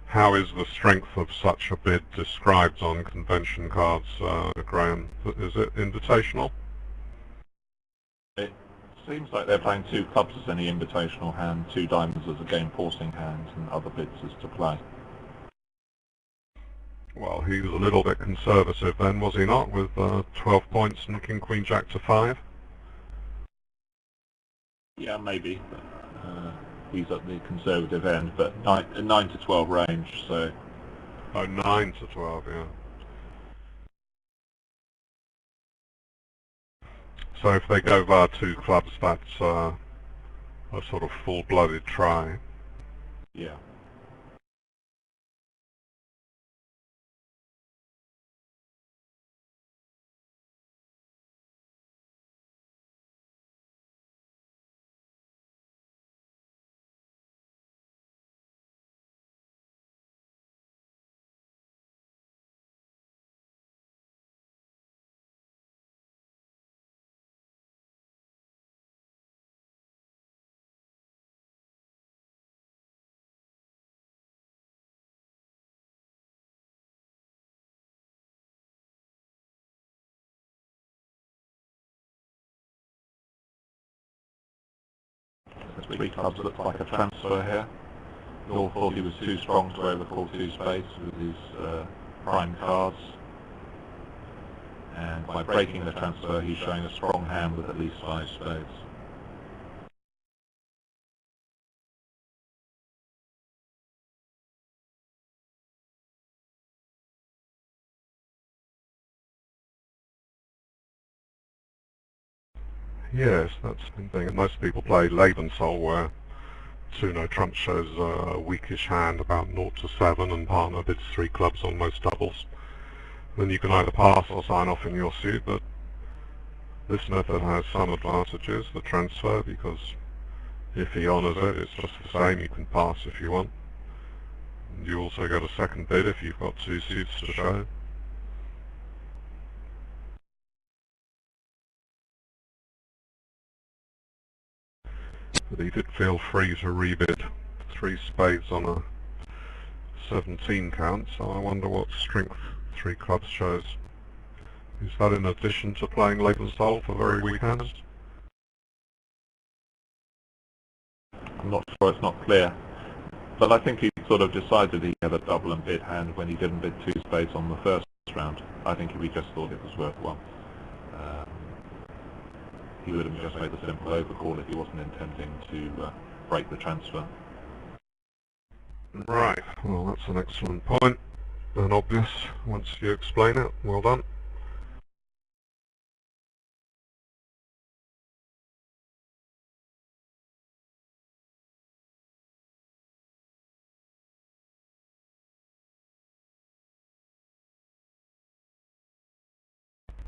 How is the strength of such a bid described on convention cards, Graham? Is it invitational? It seems like they're playing 2 clubs as any invitational hand, 2 diamonds as a game forcing hand, and other bids as to play. Well, he was a little bit conservative then, was he not, with 12 points and King Queen Jack to 5? Yeah, maybe. But, he's at the conservative end, but 9 to 12 range, so... Oh, 9 to 12, yeah. So if they go via 2 clubs, that's a sort of full-blooded try. Yeah. The 3 clubs look like a transfer here. Law thought he was too strong to overcall 2 spades with his prime cards. And by breaking the transfer, he's showing a strong hand with at least 5 spades. Yes, that's the thing. Most people play Lebensol, where 2-no trump shows a weakish hand about 0 to 7 and partner bids 3 clubs on most doubles. Then you can either pass or sign off in your suit, but this method has some advantages, the transfer, because if he honours it, it's just the same. You can pass if you want. And you also get a second bid if you've got 2 suits to show. But he did feel free to rebid 3 spades on a 17 count, so I wonder what strength 3 clubs shows. Is that in addition to playing Lebensol for very weak hands? I'm not sure, it's not clear. But I think he sort of decided he had a double and bid hand when he didn't bid 2 spades on the first round. I think if he just thought it was worth 1. He would have just made the simple overcall if he wasn't intending to break the transfer. Right, well that's an excellent point, and obvious once you explain it. Well done.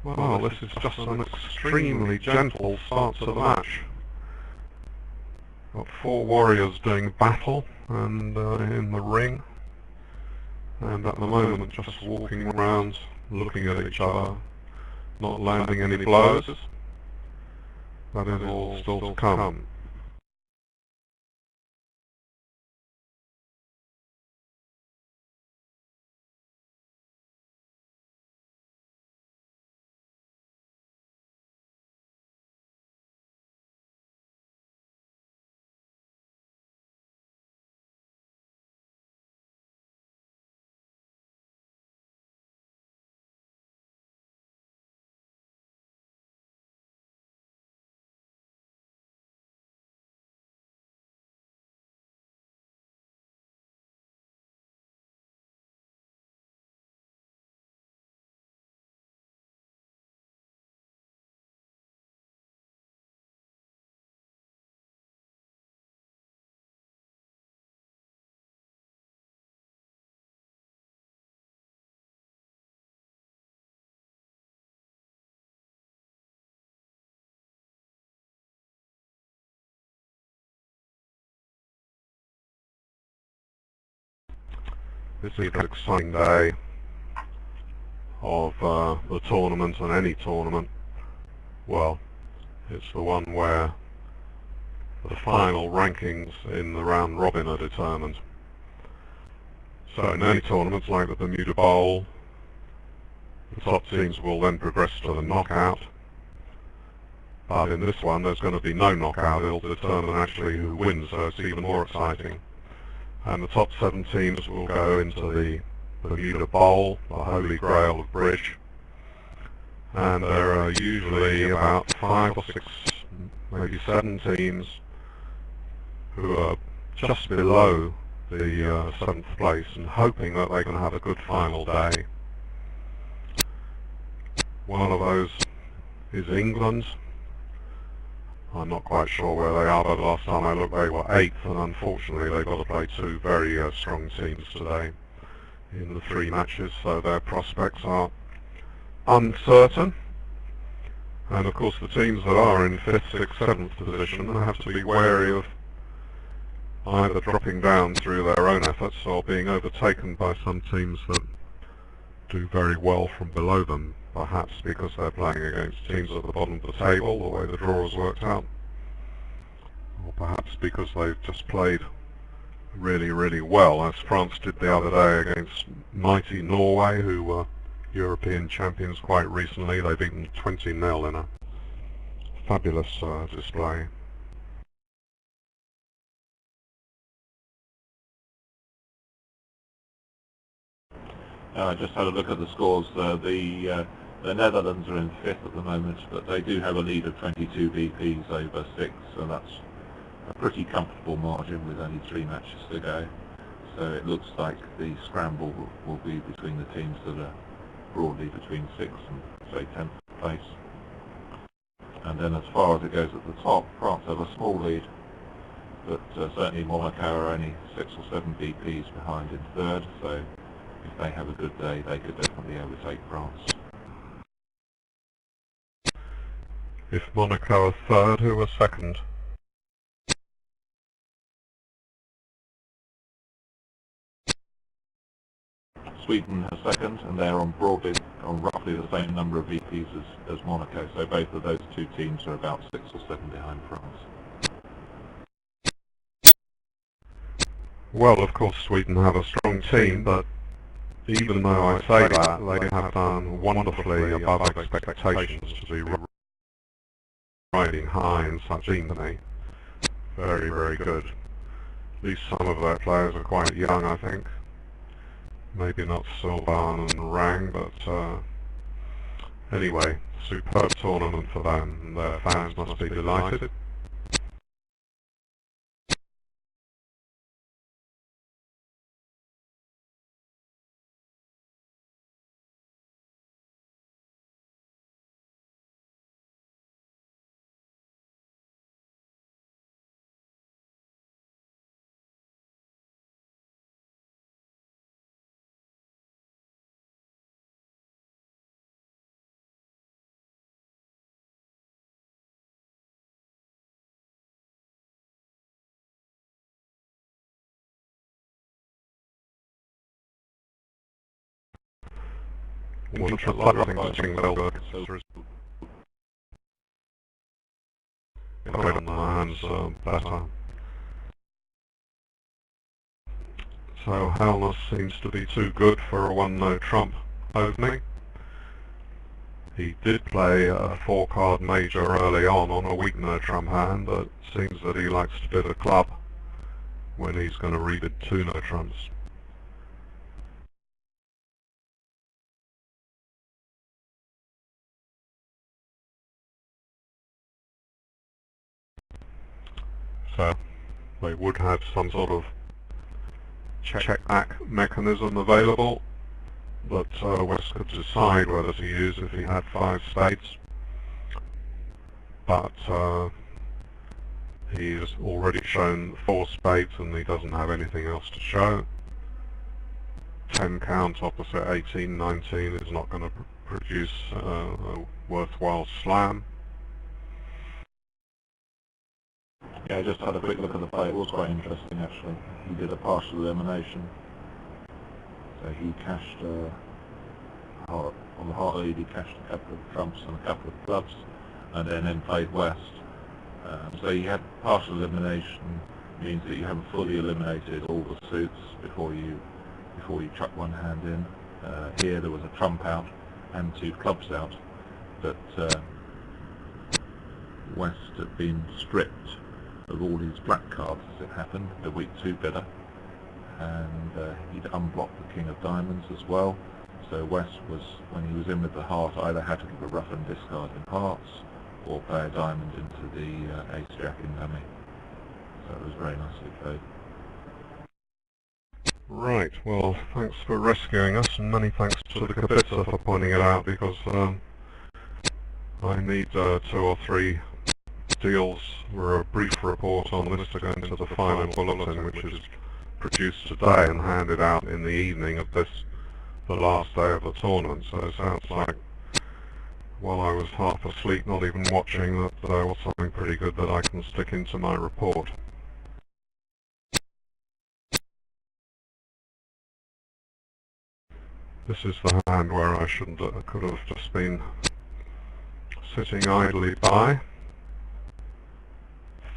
Well, this is just an extremely gentle start to the match. Got 4 warriors doing battle and in the ring, and at the moment just walking around, looking at each other, not landing any blows. That is all still to come. This is an exciting day of the tournament, and any tournament. Well, it's the one where the final rankings in the round robin are determined. So in any tournaments like the Bermuda Bowl, the top teams will then progress to the knockout. But in this one there's going to be no knockout. It'll determine actually who wins, so it's even more exciting. And the top 7 teams will go into the Bermuda Bowl, the holy grail of bridge. And there are usually about 5 or 6, maybe 7 teams who are just below the 7th place and hoping that they can have a good final day. One of those is England. I'm not quite sure where they are, but last time I looked they were 8th, and unfortunately they've got to play 2 very strong teams today in the 3 matches, so their prospects are uncertain. And of course the teams that are in 5th, 6th, 7th position have to be wary of either dropping down through their own efforts or being overtaken by some teams that do very well from below them, perhaps because they're playing against teams at the bottom of the table, the way the draw has worked out, or perhaps because they've just played really, really well, as France did the other day against mighty Norway, who were European champions quite recently. They beat them 20-0 in a fabulous display. I just had a look at the scores. The Netherlands are in 5th at the moment, but they do have a lead of 22 BPs over 6, so that's a pretty comfortable margin with only 3 matches to go. So it looks like the scramble will be between the teams that are broadly between 6th and say 10th place. And then as far as it goes at the top, France have a small lead, but certainly Monaco are only 6 or 7 BPs behind in 3rd, so if they have a good day they could definitely overtake France. If Monaco are 3rd, who are 2nd? Sweden has 2nd, and they're on roughly the same number of VPs as Monaco, so both of those 2 teams are about 6 or 7 behind France. Well, of course Sweden have a strong team, but even though I say that, they have done wonderfully above expectations to be riding high in such company. Very, very good. At least some of their players are quite young, I think. Maybe not Sylvain and Rang, but anyway, superb tournament for them, and their fans must be delighted. One should like to think the Bell put on the hands better. So Helnus seems to be too good for a 1-no trump opening. He did play a 4-card major early on a weak no trump hand, but it seems that he likes to bid a club when he's going to rebid 2 no trumps. So they would have some sort of check-back mechanism available that West could decide whether to use if he had 5 spades. But he's already shown 4 spades and he doesn't have anything else to show. 10 count opposite 18, 19 is not going to produce a worthwhile slam. Yeah, I just had a quick look at the play. It was quite interesting actually. He did a partial elimination. So he cashed, on the heart lead he cashed a couple of trumps and a couple of clubs, and then played West. So you had partial elimination, means that you haven't fully eliminated all the suits before you before you chuck one hand in. Here there was a trump out and 2 clubs out, but West had been stripped of all his black cards as it happened, the week 2 bidder, and he'd unblocked the king of diamonds as well. So West was, when he was in with the heart, either had to give a ruff and discard in hearts or play a diamond into the ace jack in dummy. So it was very nicely played. Right, well, thanks for rescuing us, and many thanks to the Kibitzer for pointing it out, because I need 2 or 3 deals for a brief report on this to go into the final bulletin, which is produced today and handed out in the evening of this, the last day of the tournament. So it sounds like, while I was half asleep, not even watching, that there was something pretty good that I can stick into my report. This is the hand where I could have just been sitting idly by.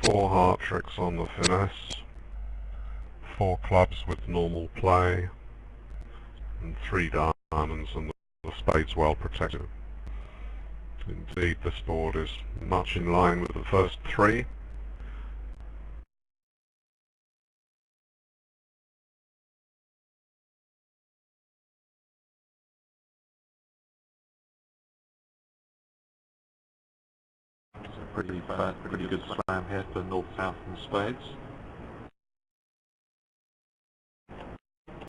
4 heart tricks on the finesse, 4 clubs with normal play, and 3 diamonds, and the spades well protected. Indeed, this board is much in line with the first 3. It's a pretty good slam here for north-south and spades.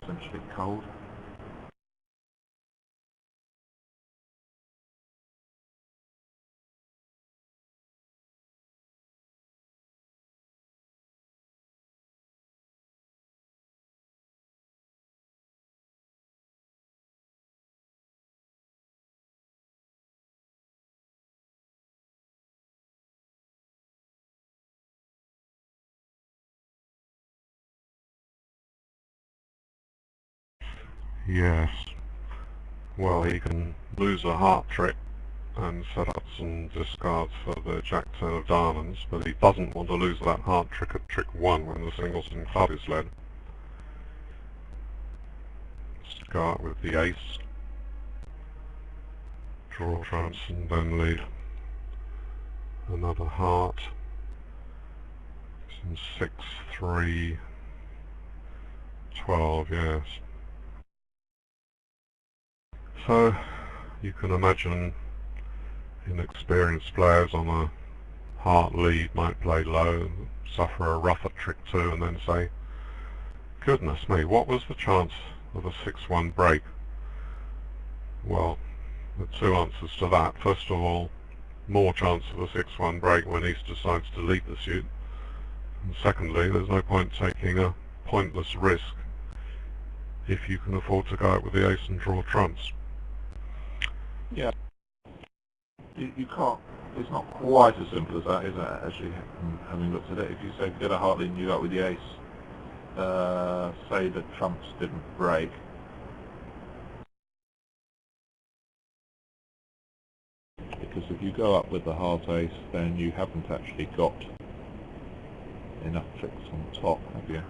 Essentially cold. Yes. Well, he can lose a heart trick and set up some discards for the jack-10 of diamonds, but he doesn't want to lose that heart trick at trick 1 when the singleton club is led. Start with the ace, draw trumps, and then lead another heart. Some 6, 3, 12, yes. So, you can imagine inexperienced players on a heart lead might play low, suffer a ruff at trick 2, and then say, goodness me, what was the chance of a 6-1 break? Well, the 2 answers to that. First of all, more chance of a 6-1 break when East decides to lead the suit. And secondly, there's no point taking a pointless risk if you can afford to go out with the ace and draw trumps. Yeah. You can't, it's not quite as simple as that, is it, actually, having looked at it. If you say get a heart lead and you go out with the ace, say the trumps didn't break, because if you go up with the heart ace, then you haven't actually got enough tricks on top, have you?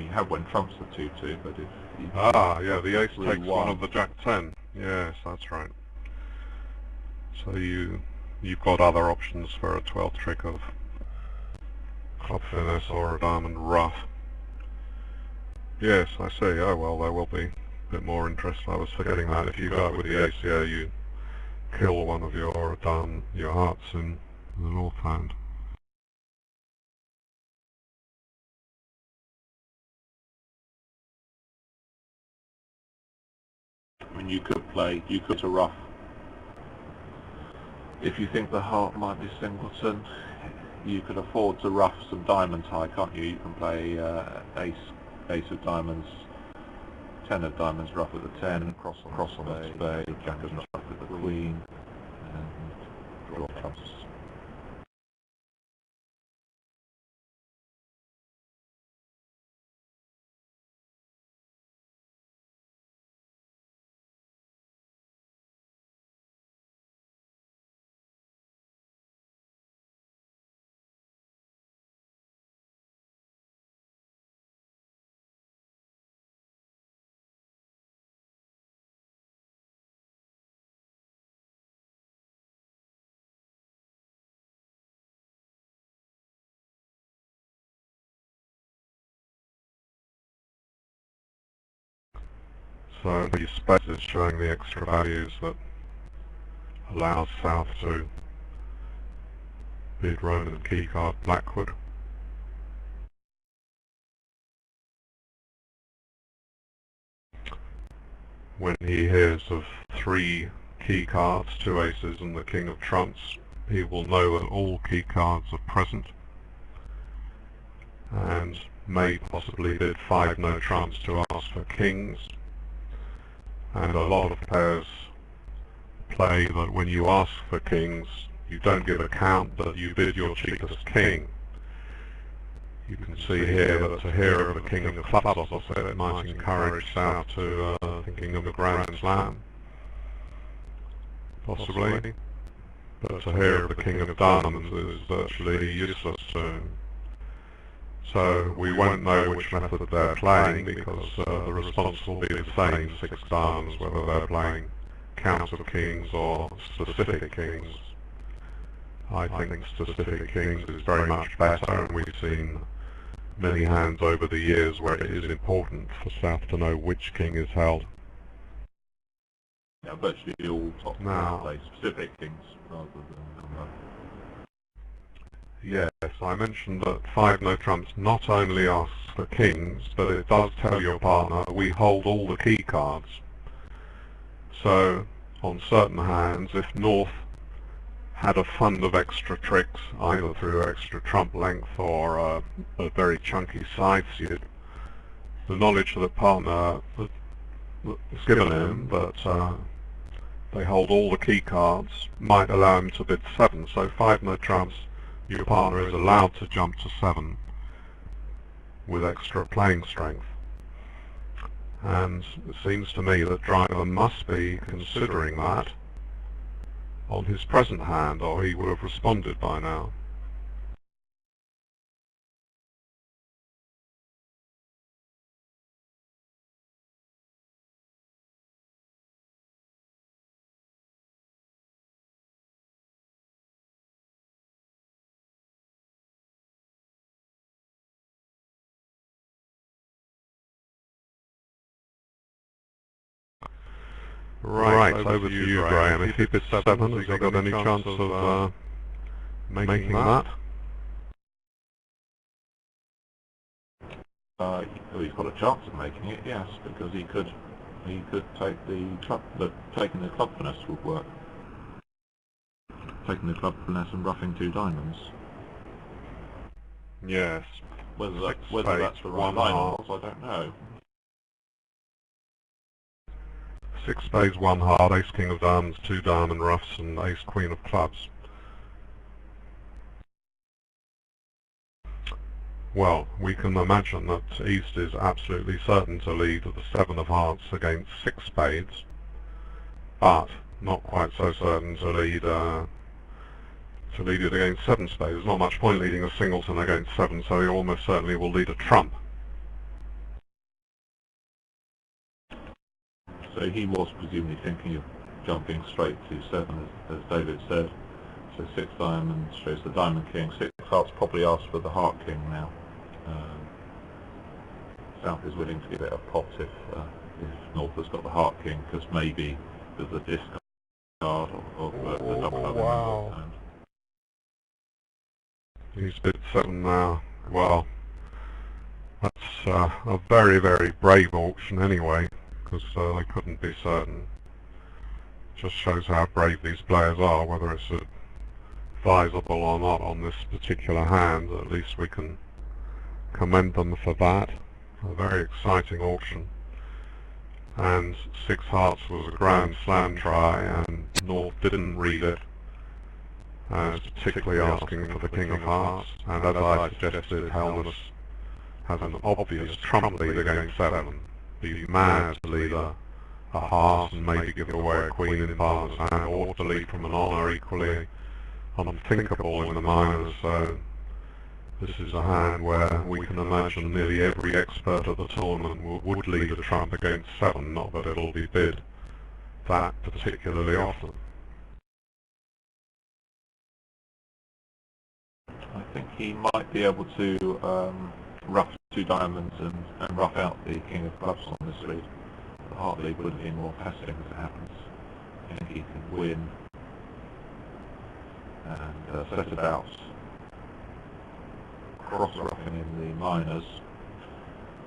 You have when trumps are 2-2, but if you... Yeah, the ace takes one of the jack-10. Yes, that's right. So you've got other options for a 12th trick of club finesse or a diamond ruff. Yes, I see. Oh well, there will be a bit more interest. I was forgetting that. If you go out with the ace here, you kill one of your hearts in the north hand. I mean, you could a ruff. If you think the heart might be singleton, you could afford to ruff some diamonds high, can't you? You can play ace of diamonds, 10 of diamonds ruff with the 10, cross on the spade, jack of nuts ruff with the queen, and draw trumps. So these spaces showing the extra values that allows South to bid Roman keycard Blackwood. When he hears of 3 key cards, 2 aces and the king of trumps, he will know that all key cards are present and may possibly bid 5 no trumps to ask for kings. And a lot of players play that when you ask for kings, you don't give a count, but you bid your cheapest king. You can see here that to hear of a king of clubs opposite might encourage South to thinking of a grand slam, possibly. But to hear of the king of diamonds is virtually useless to him. So we won't know which method they're playing because the response will be the same, 6 diamonds, whether they're playing count of kings or specific kings. I think specific kings is very much better, and we've seen many hands over the years where it is important for South to know which king is held. Yeah, virtually all top Now, play specific kings rather than... Yes, I mentioned that 5 no trumps not only asks for kings, but it does tell your partner we hold all the key cards. So, on certain hands, if North had a fund of extra tricks, either through extra trump length or a very chunky side suit, the knowledge of the partner that's given him that they hold all the key cards might allow him to bid 7. So 5 no trumps, your partner is allowed to jump to 7 with extra playing strength. And it seems to me that Driver must be considering that on his present hand, or he would have responded by now. Right, over to you, Graham. If he bids 7, has he got any chance of making that? Well, he's got a chance of making it, yes, because he could take the club, taking the club finesse would work. Taking the club finesse and roughing 2 diamonds. Yes. Whether that's the right line or not, I don't know. 6 spades, 1 heart, ace king of diamonds, 2 diamond ruffs, and ace queen of clubs. Well, we can imagine that East is absolutely certain to lead with the 7 of hearts against 6 spades, but not quite so certain to lead it against 7 spades. There's not much point leading a singleton against 7, so he almost certainly will lead a trump. So he was presumably thinking of jumping straight to 7, as David said. So 6 diamonds shows the diamond king. 6 hearts probably asked for the heart king now. South is willing to give it a pot if North has got the heart king, because maybe there's a discard of the double up. Wow. He's bid 7 now. Well, that's a very, very brave auction anyway, because they couldn't be certain. Just shows how brave these players are, whether it's advisable or not on this particular hand. At least we can commend them for that. A very exciting auction. And 6 hearts was a grand slam try, and North didn't read it as particularly asking for the king of hearts, and as I suggested, Helmus has an obvious trump lead against 7. He's mad to lead a heart and maybe give away a queen in partner's hand, or to lead from an honour, equally unthinkable in the minors. So this is a hand where we can imagine nearly every expert of the tournament would lead a trump against 7, not that it'll be bid that particularly often. I think he might be able to rough 2 diamonds and rough out the king of clubs on this lead. the heart lead would have been more passive as it happens. I think he can win and set about cross-ruffing in the minors,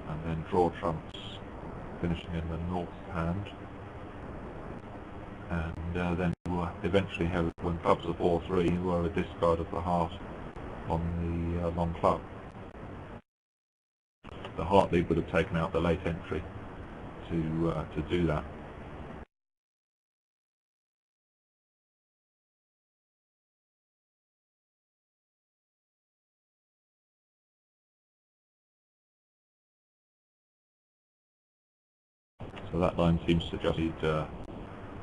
and then draw trumps, finishing in the north hand, and then we'll eventually have, when clubs are 4-3, we'll have a discard of the heart on the long club. The heart lead would have taken out the late entry to do that. So that line seems to just need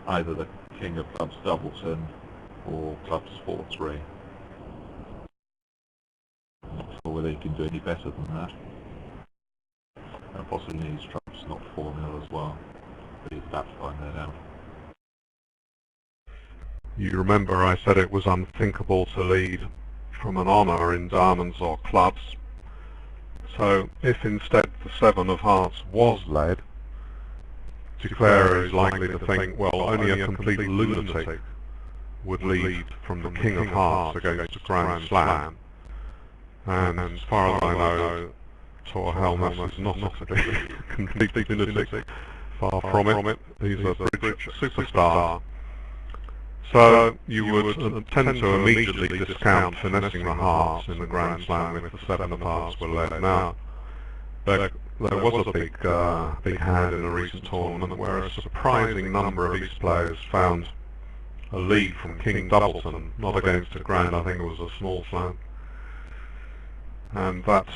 either the king of clubs doubleton or clubs 4-3. Not sure whether he can do any better than that. And possibly needs trumps not 4-0 as well. But he's about to find that out. You remember I said it was unthinkable to lead from an honour in diamonds or clubs. So if instead the 7 of hearts was led, declarer is likely to think, well, only a complete lunatic would lead from the king of hearts against a grand slam. And as far as I know, Tor Helmus is not a complete lunatic. Far from it. He's a bridge superstar. So you would tend to immediately discount finessing the hearts in the grand slam if the 7 of hearts were led. Now, there was a big hand in a recent tournament where a surprising number of East players found a lead from King Doubleton, not against a grand, I think it was a small slam. And that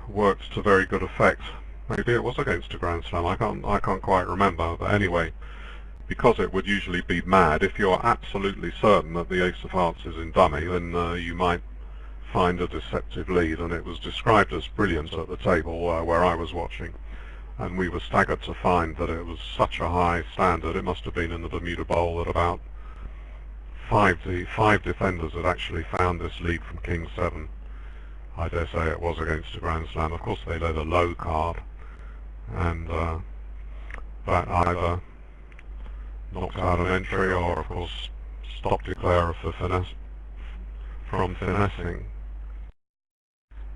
worked to very good effect. Maybe it was against a grand slam, I can't quite remember, but anyway, because it would usually be mad, if you're absolutely certain that the ace of hearts is in dummy, then you might find a deceptive lead, and it was described as brilliant at the table where I was watching, and we were staggered to find that it was such a high standard. It must have been in the Bermuda Bowl that about five defenders had actually found this lead from King 7. I dare say it was against a grand slam. Of course they led a low card, and that either knocked out an entry or of course stopped declarer from finessing.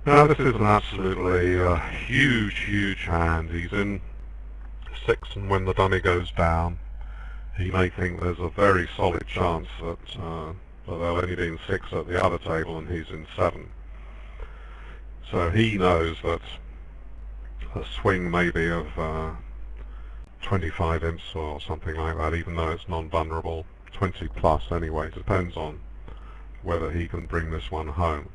Now this is an absolutely huge hand. He's in 6, and when the dummy goes down, he may think there's a very solid chance that there'll only be in 6 at the other table and he's in 7. So he knows that a swing maybe of 25 imps or something like that, even though it's non-vulnerable, 20 plus anyway, depends on whether he can bring this one home.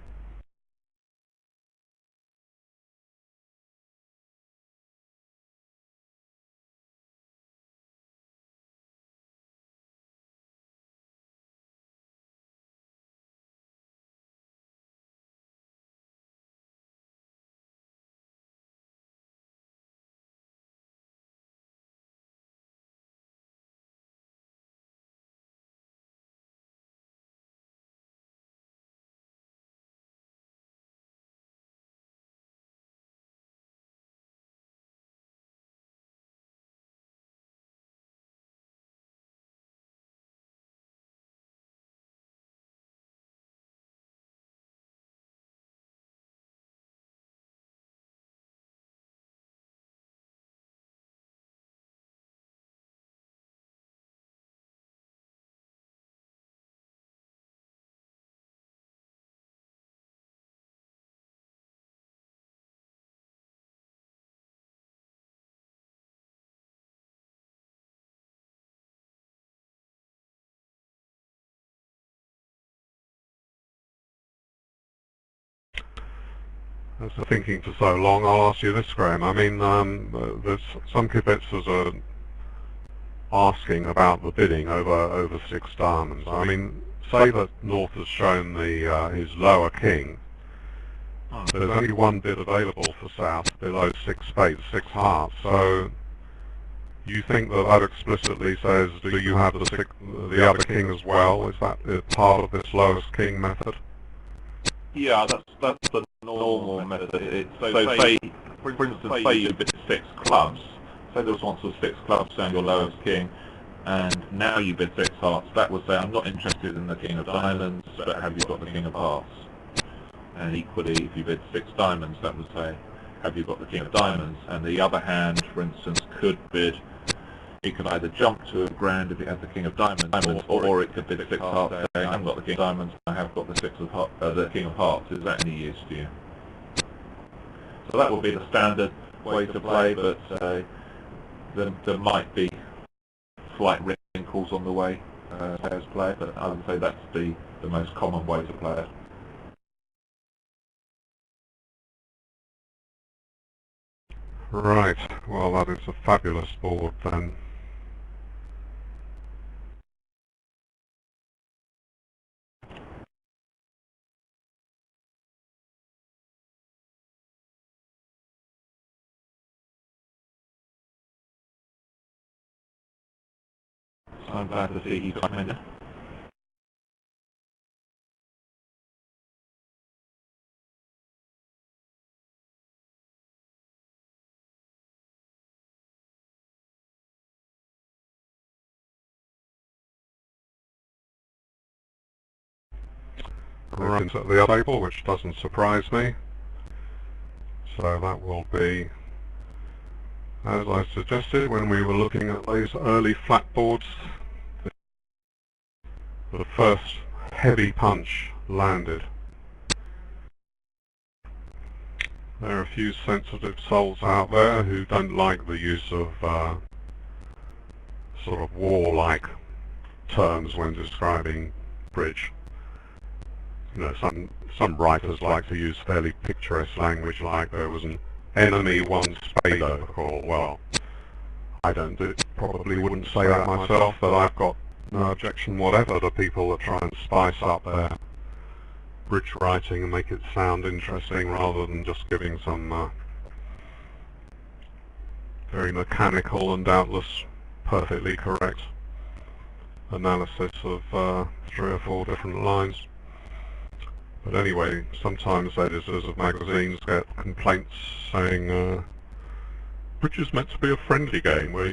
After thinking for so long, I'll ask you this, Graham. I mean, there's some kibitzers are asking about the bidding over 6 diamonds. I mean, say that North has shown his lower king. There's only one bid available for South below 6 spades, 6 hearts. So you think that explicitly says, do you have the other king as well? Is that part of this lowest king method? Yeah, that's the normal method. So say, for instance, say you bid 6 clubs, say the response was 6 clubs saying your lowest king, and now you bid 6 hearts, that would say I'm not interested in the king of diamonds, but have you got the king of hearts? And equally, if you bid 6 diamonds, that would say have you got the king of diamonds? And the other hand, for instance, could bid, it could either jump to a grand if it has the king of diamonds, or it could bid 6 hearts saying I haven't got the king of diamonds, I have got the king of hearts. Is that any use to you? So that would be the standard way to play, but there might be slight wrinkles on the way players play, but I would say that's the most common way to play it. Right, well that is a fabulous board then. So I'm glad to see he's got in. Right at the other table, which doesn't surprise me. So that will be, as I suggested when we were looking at those early flat boards, the first heavy punch landed. There are a few sensitive souls out there who don't like the use of sort of warlike terms when describing bridge. You know, some writers like to use fairly picturesque language, like there was an enemy one spade overcall. Well, I probably wouldn't say that myself, but I've got no objection whatever to people that try and spice up their bridge writing and make it sound interesting rather than just giving some very mechanical and doubtless perfectly correct analysis of 3 or 4 different lines. But anyway, sometimes editors of magazines get complaints saying bridge is meant to be a friendly game where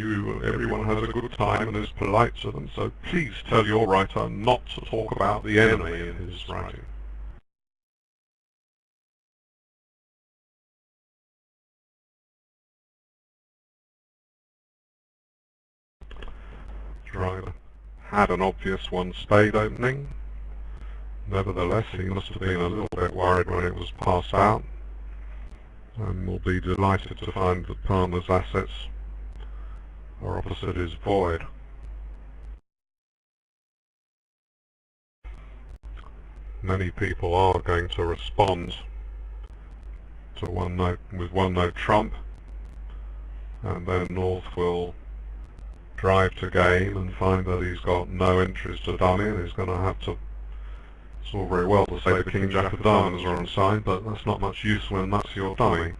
everyone has a good time and is polite to them, so please tell your writer not to talk about the enemy in his writing. Driver had an obvious one spade opening. Nevertheless, he must have been a little bit worried when it was passed out, and will be delighted to find that partner's assets are opposite his void. Many people are going to respond to one note with one note trump, and then North will drive to game and find that he's got no interest to dummy, and he's going to have to. It's all very well to say the King Jack of Diamonds are on side, but that's not much use when that's your dummy.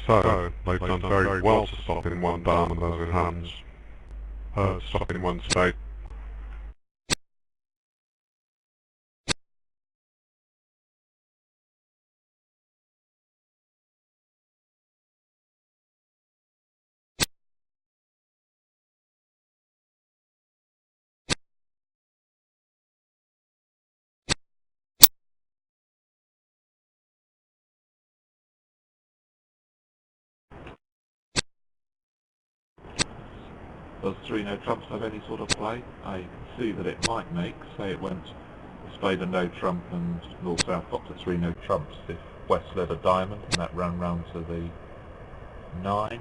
So, they've done very well to stop in one diamond as it happens. Stop in one spade. Does 3 no trumps have any sort of play? I can see that it might make, say it went spade and no trump and north-south got to 3 no trumps. If West led a diamond and that ran round to the 9,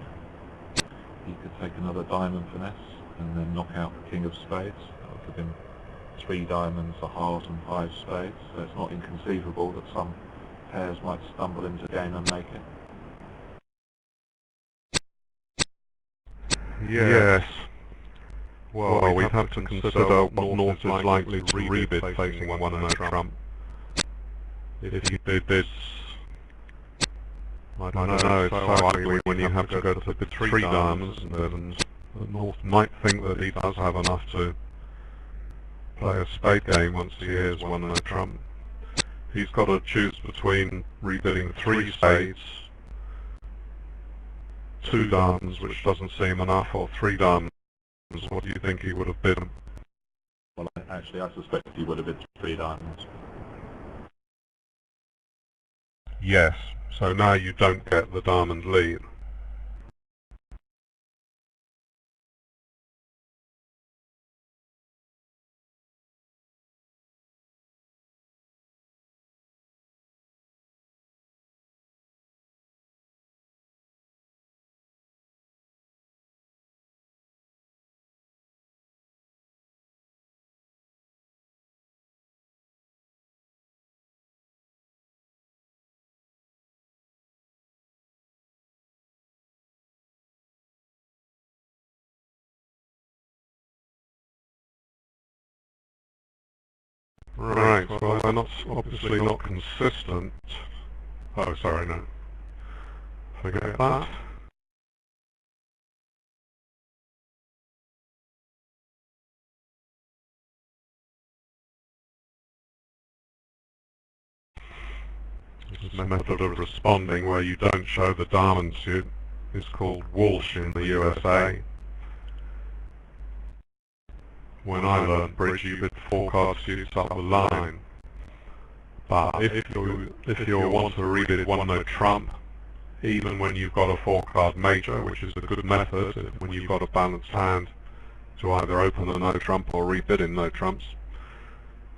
he could take another diamond finesse and then knock out the King of Spades. That would give him 3 diamonds, a heart and 5 spades, so it's not inconceivable that some pairs might stumble into the game and make it. Yes. Well, we have to consider what North is likely to rebid facing one no trump. If you bid this, I don't know, it's so ugly when you have to go to bid 3 diamonds, and then North might think that he does have enough to play a spade game once he hears one no trump. He's got to choose between rebidding 3 spades 2 diamonds, which doesn't seem enough, or 3 diamonds, what do you think he would have bid? Well, actually, I suspect he would have bid 3 diamonds. Yes, so now you don't get the diamond lead. Right, well they're not, obviously not consistent. Oh, sorry, no. Forget that. This method of responding where you don't show the diamond suit is called Walsh in the USA. When I learned bridge, you bid 4 card suits up the line. But if you want to rebid 1 no trump, even when you've got a 4 card major, which is a good method when you've got a balanced hand to either open a no trump or rebid in no trumps,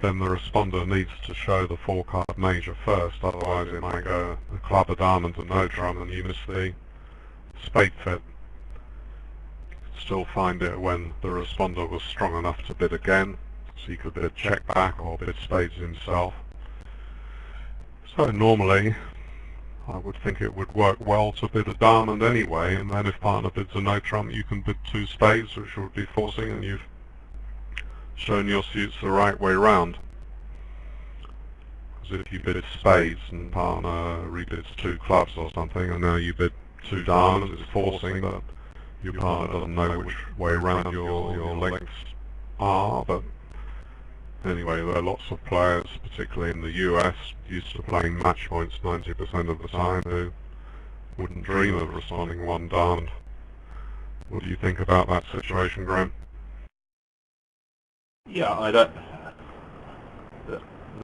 then the responder needs to show the 4 card major first, otherwise it might go a club, a diamond, a no trump, and you miss the spade fit. Still find it when the responder was strong enough to bid again, so you could bid check back or bid spades himself. So normally I would think it would work well to bid a diamond anyway, and then if partner bids a no trump you can bid 2 spades, which would be forcing, and you've shown your suits the right way round. Because if you bid spades and partner rebids 2 clubs or something, and now you bid 2 diamonds, it's forcing that your partner doesn't know which way round your lengths are. But anyway, there are lots of players, particularly in the US, used to playing match points 90% of the time, who wouldn't dream of responding 1 diamond. What do you think about that situation, Graham? Yeah,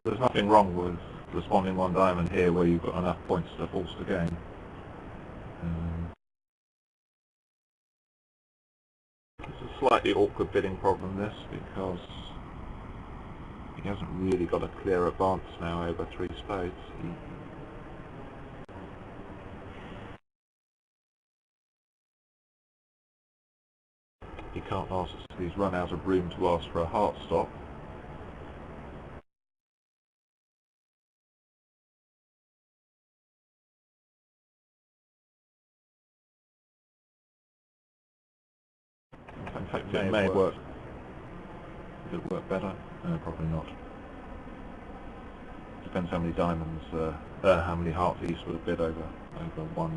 there's nothing wrong with responding 1 diamond here where you've got enough points to force the game. It's a slightly awkward bidding problem, this, because he hasn't really got a clear advance now over 3 spades. He can't ask, he's run out of room to ask for a heart stop. In fact, it may work. Would it work better? No, probably not. Depends how many diamonds, how many hearts East would have bid over one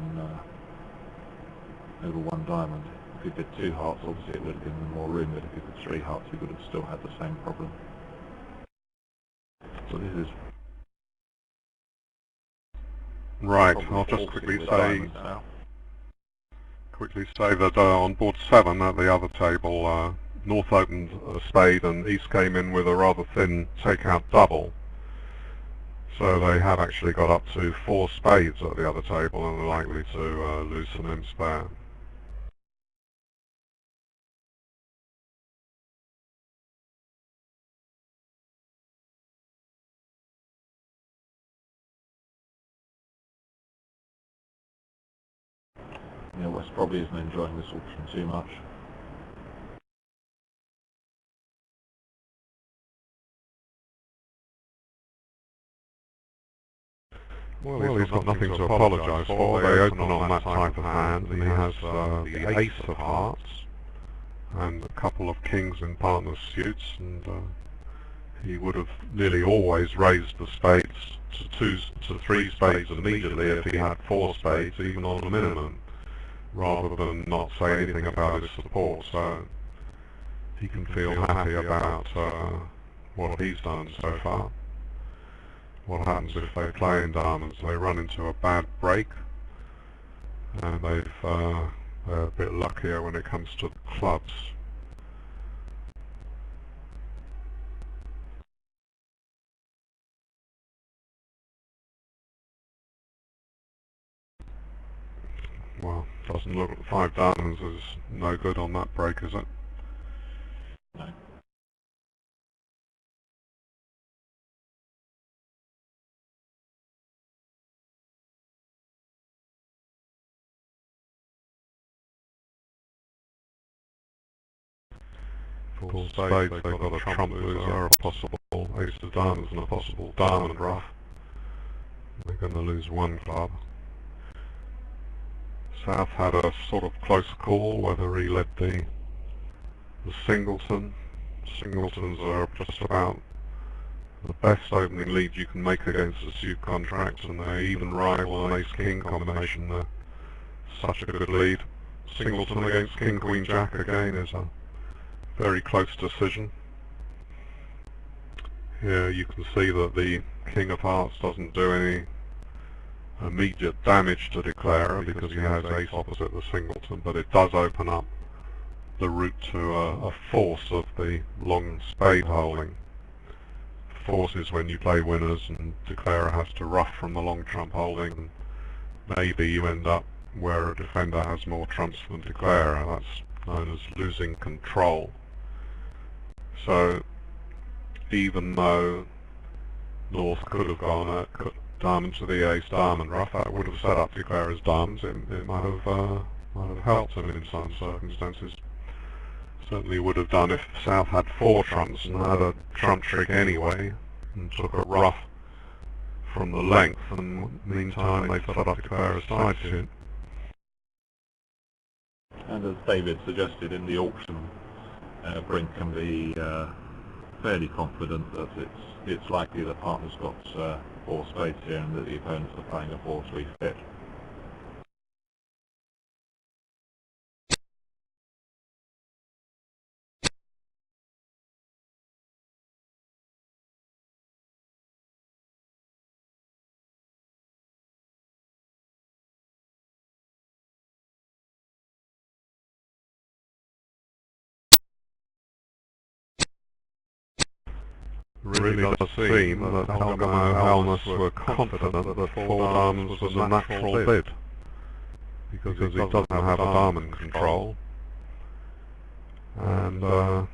diamond. If he bid 2 hearts, obviously it would have given him more room, but if he bid 3 hearts, he would have still had the same problem. So this is right. I'll just quickly say that on board 7 at the other table, North opened a spade and East came in with a rather thin take-out double. So they have actually got up to 4 spades at the other table and are likely to lose some imps there. Yeah, West probably isn't enjoying this auction too much. Well, he's got nothing to apologise for. They open on that type of hand, and he has the ace of hearts and a couple of kings in partner's suits, and he would have nearly always raised the spades to 3 spades immediately if he had 4 spades, even on the minimum, rather than not say anything about his support. So he can feel happy about what he's done so far. What happens if they play in diamonds? They run into a bad break, and they've They're a bit luckier when it comes to the clubs. Well, doesn't look like 5 diamonds is no good on that break, is it? No. For spades, they've got a trump loser, a possible ace of diamonds and a possible diamond ruff. They're going to lose one club. South had a sort of close call whether he led the singleton. Singletons are just about the best opening lead you can make against a suit contract, and they even rival an ace-king combination. They're such a good lead. Singleton against king-queen-jack again is a very close decision. Here you can see that the king of hearts doesn't do any immediate damage to declarer because he has ace opposite the singleton, but it does open up the route to a force of the long spade holding. Force is when you play winners and declarer has to ruff from the long trump holding, and maybe you end up where a defender has more trumps than declarer. That's known as losing control. So even though North could have gone at diamond to the ace diamond ruff, that would have set up declarer's diamonds. It might have helped him in some circumstances. Certainly would have done if South had 4 trumps and had a trump trick anyway and took a ruff from the length, and meantime they set up declarer's side suit. And as David suggested in the auction, Brink can be fairly confident that it's likely the partner's got 4 spades here and that the opponents are playing a 4-3 fit. It really does seem that Helmus were confident that 4 diamonds was a natural bid, because he doesn't have a diamond control, and that's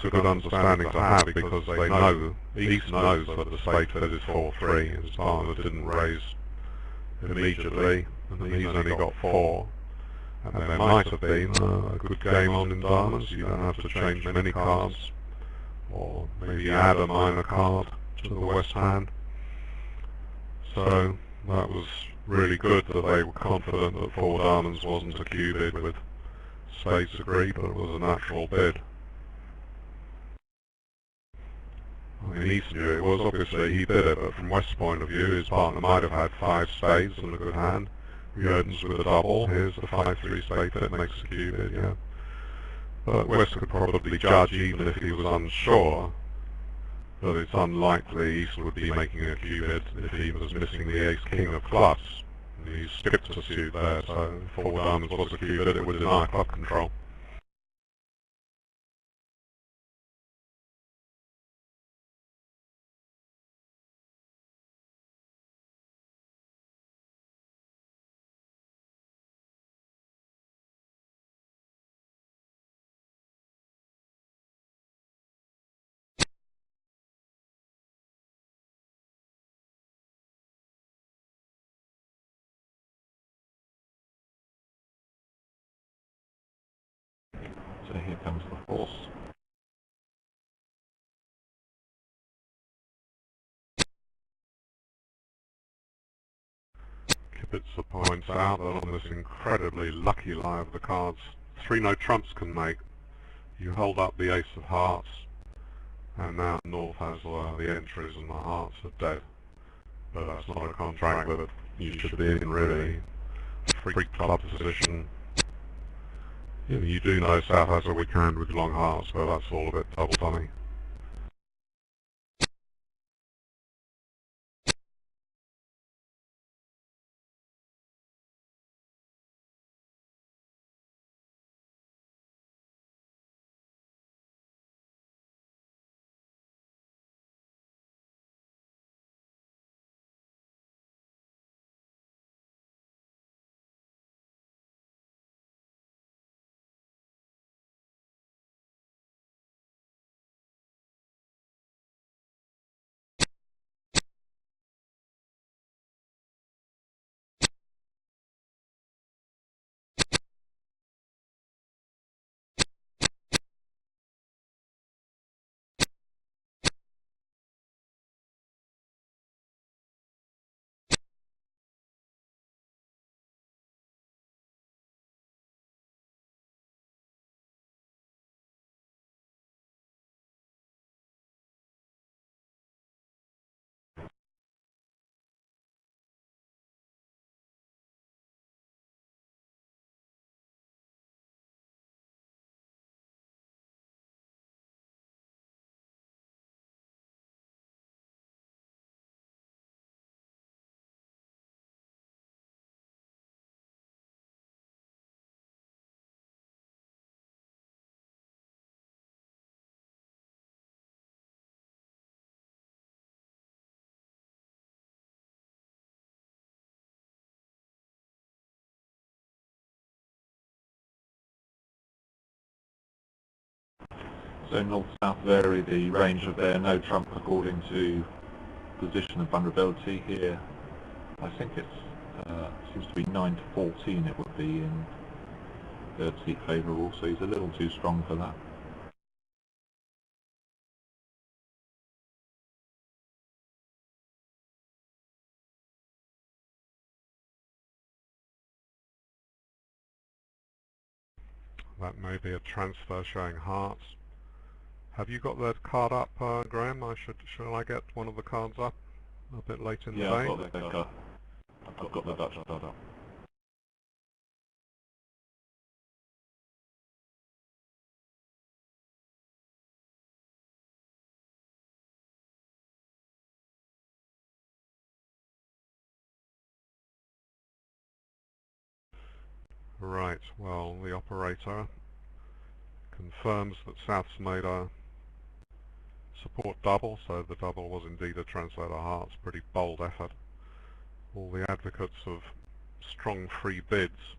a good understanding to have, because they know, East knows that the spade bid is 4-3, his partner didn't raise immediately, and he's only got 4, and there might have been a good game on in diamonds. You don't have to change many cards, or maybe add a minor card to the west hand. So that was really good that they were confident that 4 diamonds wasn't a Q bid with spades agreed, but it was a natural bid. I mean, East knew it was, obviously he bid it, but from West's point of view his partner might have had 5 spades and a good hand. He opens with a double, here's the 5-3 spade bid, makes a Q bid, yeah. But West could probably judge, even if he was unsure, that it's unlikely East would be making a Q bid if he was missing the ace-king of clubs. And he skipped a suit there, so if 4 diamonds was a Q bid, it would deny club control. So here comes the force. Kibitzer points out that on this incredibly lucky lie of the cards 3 no trumps can make, you hold up the ace of hearts, and now North has the entries and the hearts are dead. But that's not a contract that you should be in, really. Free club position. You do know South has a weak hand with long hearts, so that's all a bit double dummy. So north-south vary the range of their no trump according to position of vulnerability here. I think it seems to be 9 to 14 it would be in third seat favourable, so he's a little too strong for that. That may be a transfer showing hearts. Have you got that card up, Graham? Shall I get one of the cards up a bit late in the day? Yeah, I've got the Dutch card up. Right, well, the operator confirms that South's made a support double, so the double was indeed a transfer to hearts. Pretty bold effort. All the advocates of strong free bids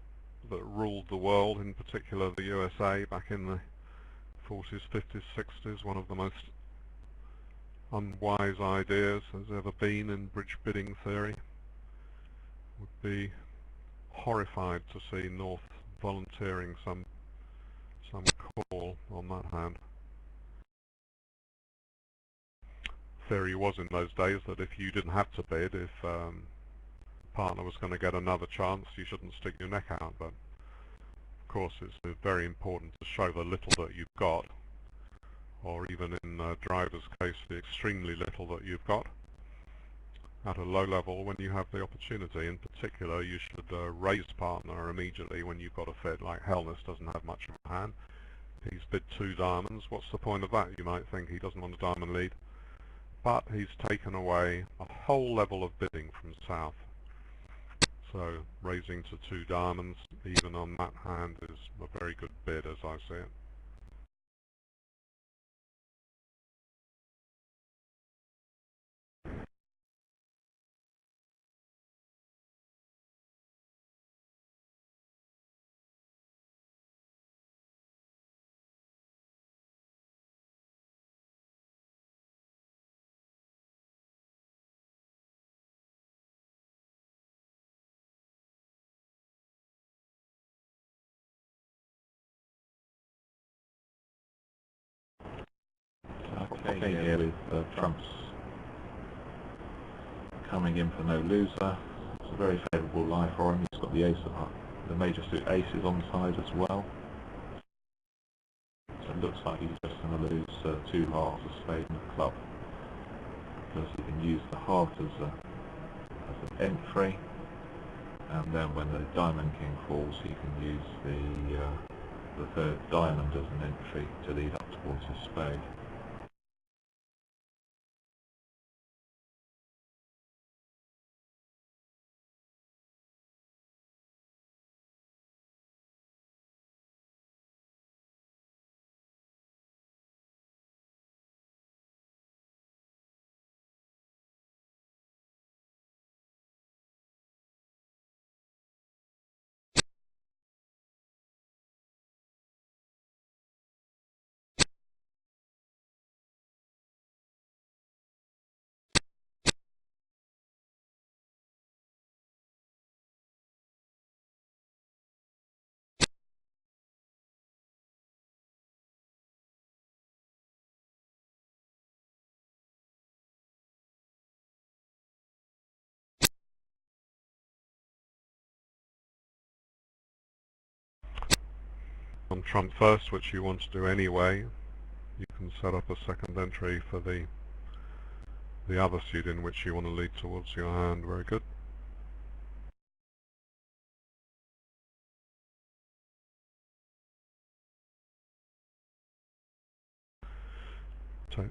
that ruled the world, in particular the USA, back in the 40s, 50s, 60s, one of the most unwise ideas has ever been in bridge bidding theory, would be horrified to see North volunteering some call on that hand. Theory was in those days that if you didn't have to bid, if partner was going to get another chance, you shouldn't stick your neck out. But of course it's very important to show the little that you've got, or even in the driver's case the extremely little that you've got at a low level when you have the opportunity. In particular, you should raise partner immediately when you've got a fit. Like Helness doesn't have much of a hand. He's bid 2 diamonds. What's the point of that? You might think he doesn't want a diamond lead. But he's taken away a whole level of bidding from South. So raising to 2 diamonds, even on that hand, is a very good bid as I see it. Okay, here with trumps coming in for no loser. It's a very favourable lie for him. He's got the ace of hearts. The major suit aces on side as well. So it looks like he's just going to lose 2 hearts, a spade and a club, because he can use the heart as an entry, and then when the diamond king falls he can use the 3rd diamond as an entry to lead up towards his spade. On trump first, which you want to do anyway, you can set up a second entry for the other suit in which you want to lead towards your hand. Very good.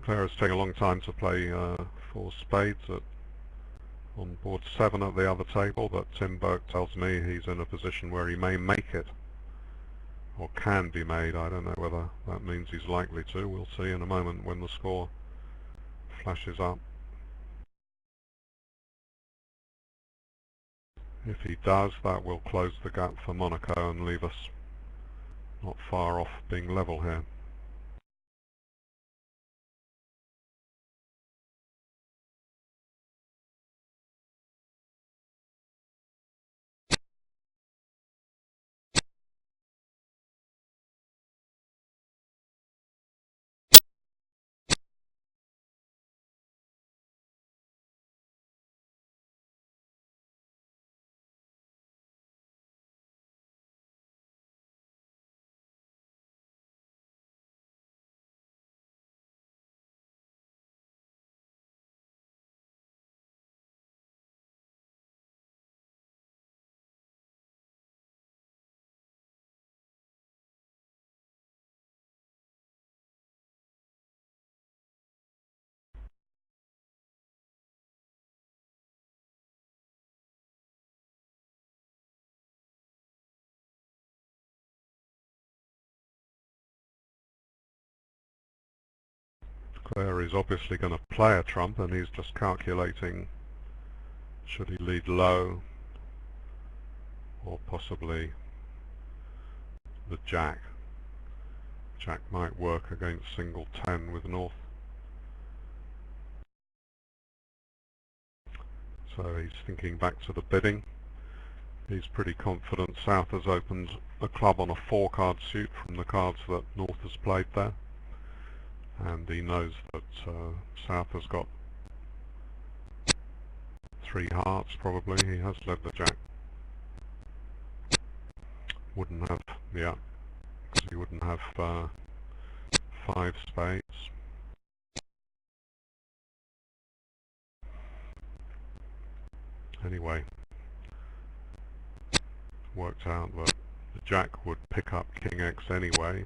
Players take a long time to play 4 spades on board 7 at the other table, but Tim Burke tells me he's in a position where he may make it, or can be made. I don't know whether that means he's likely to. We'll see in a moment when the score flashes up. If he does, that will close the gap for Monaco and leave us not far off being level here. Clare is obviously going to play a trump, and he's just calculating should he lead low or possibly the jack. Jack might work against single 10 with North. So he's thinking back to the bidding. He's pretty confident South has opened a club on a 4-card suit from the cards that North has played there. And he knows that South has got 3 hearts probably. He has led the jack. Wouldn't have, yeah, because he wouldn't have 5 spades. Anyway, worked out that the jack would pick up King X anyway,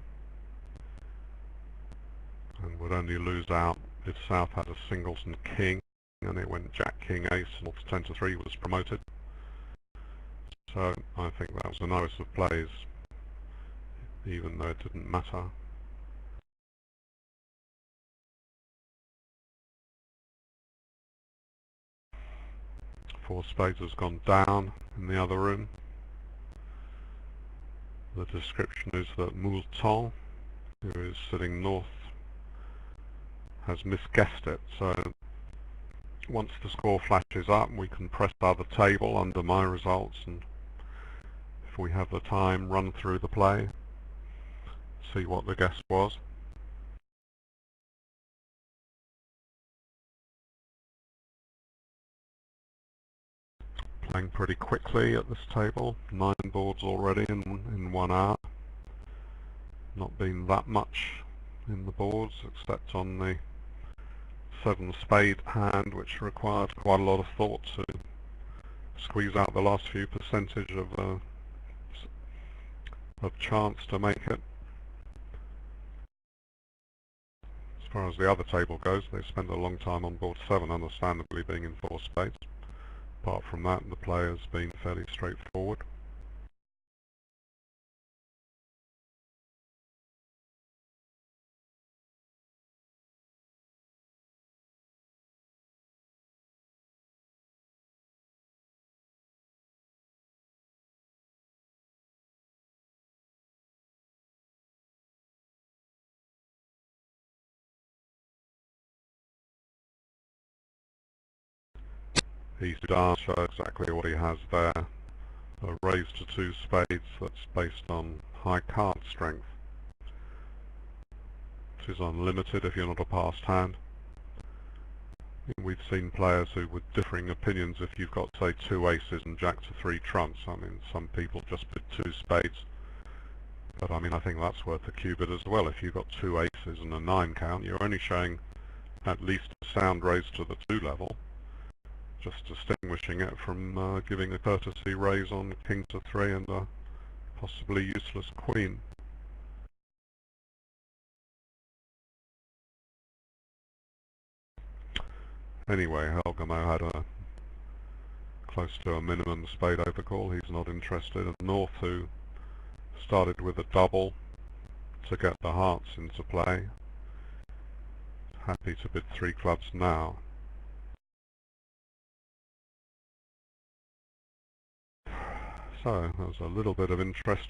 and would only lose out if South had a singleton king, and it went Jack, King, Ace, and North 10-3 was promoted. So I think that was the nicest of plays, even though it didn't matter. Four spades has gone down in the other room. The description is that Moulton, who is sitting north, has misguessed it. So once the score flashes up, we can press other table under my results, and if we have the time, run through the play, see what the guess was. Playing pretty quickly at this table, 9 boards already in 1 hour. Not been that much in the boards, except on the 7 spade hand, which required quite a lot of thought to squeeze out the last few percentage of chance to make it. As far as the other table goes, they spent a long time on board 7, understandably being in 4 spades. Apart from that, the play has been fairly straightforward. He's done show exactly what he has there. A raise to 2 spades that's based on high card strength. It is unlimited if you're not a passed hand. We've seen players who, with differing opinions, if you've got, say, 2 aces and jack to 3 trumps, I mean, some people just put 2 spades. But I mean, I think that's worth a cubit as well. If you've got 2 aces and a 9 count, you're only showing at least a sound raise to the 2 level, just distinguishing it from giving a courtesy raise on king to 3 and a possibly useless queen. Anyway, Helgamo had a close to a minimum spade overcall. He's not interested. And North, who started with a double to get the hearts into play, happy to bid 3 clubs now. So there's a little bit of interest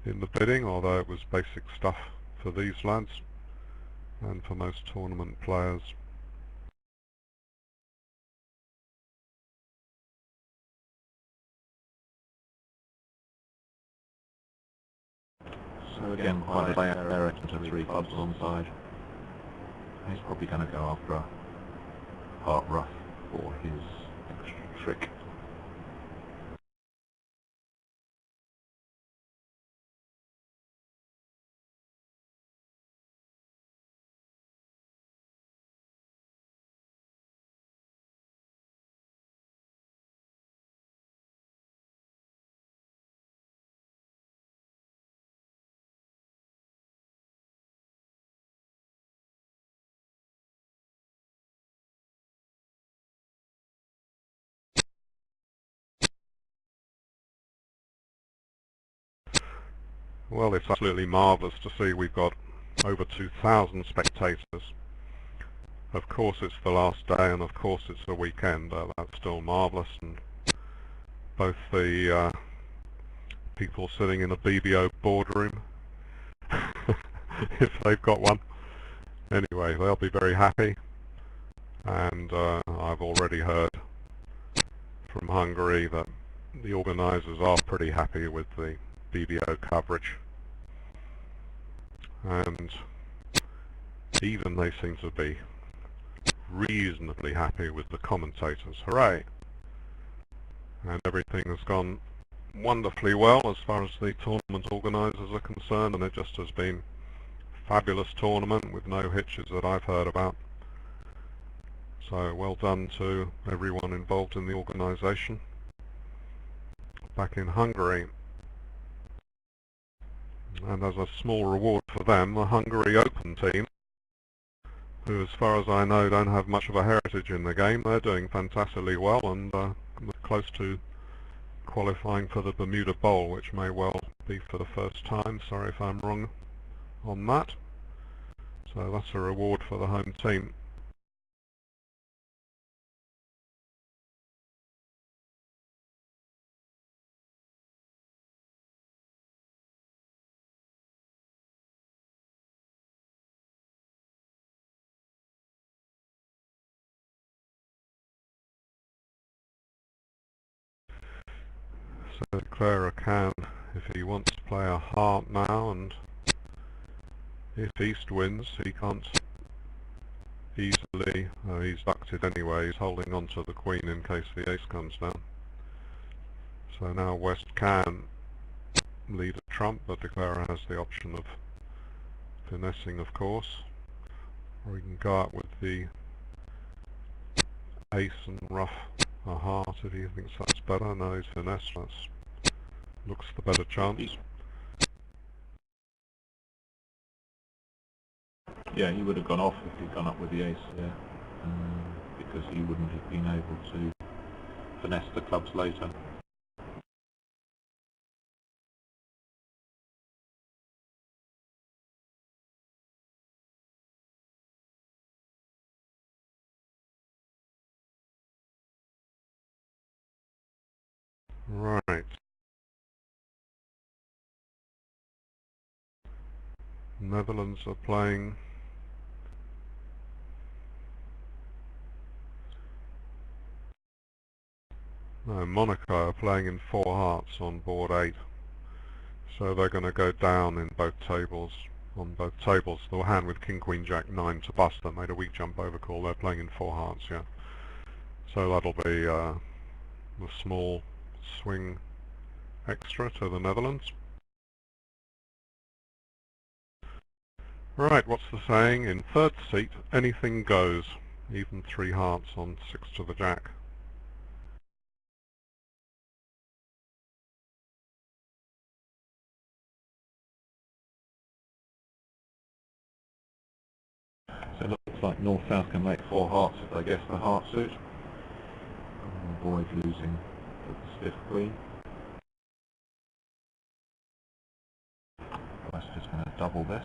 in the bidding, although it was basic stuff for these lads and for most tournament players. So again, quite a play error to 3 clubs on side. He's probably going to go after a heart rough for his extra trick. Well, it's absolutely marvellous to see we've got over 2,000 spectators Of course it's the last day, and of course it's a weekend, but that's still marvellous. And both the people sitting in a BBO boardroom, if they've got one, anyway, they'll be very happy. And I've already heard from Hungary that the organisers are pretty happy with the BBO coverage, and even they seem to be reasonably happy with the commentators. Hooray! And everything has gone wonderfully well as far as the tournament organisers are concerned, and it just has been a fabulous tournament with no hitches that I've heard about. So well done to everyone involved in the organisation back in Hungary. And as a small reward for them, the Hungary Open team, who as far as I know don't have much of a heritage in the game, they're doing fantastically well and close to qualifying for the Bermuda Bowl, which may well be for the first time. Sorry if I'm wrong on that. So that's a reward for the home team. So Declarer can, if he wants to play a heart now, and if East wins, he can't easily, he's ducked anyway, he's holding on to the Queen in case the Ace comes down. So now West can lead a trump, but Declarer has the option of finessing, of course, or he can go up with the Ace and ruff a heart if he thinks that's better. No, he's finesse, that looks the better chance. Yeah, he would have gone off if he'd gone up with the Ace there, because he wouldn't have been able to finesse the clubs later. Right. Netherlands are playing Monaco are playing in 4 hearts on board 8. So they're going to go down in both tables. On both tables, the hand with King Queen Jack 9 to bust that made a weak jump overcall. They're playing in 4 hearts, yeah. So that'll be the small swing extra to the Netherlands. Right, what's the saying? In third seat, anything goes. Even 3 hearts on 6 to the Jack. So it looks like North-South can make 4 hearts if they guess the heart suit. Avoid losing the stiff Queen. West is going to double this.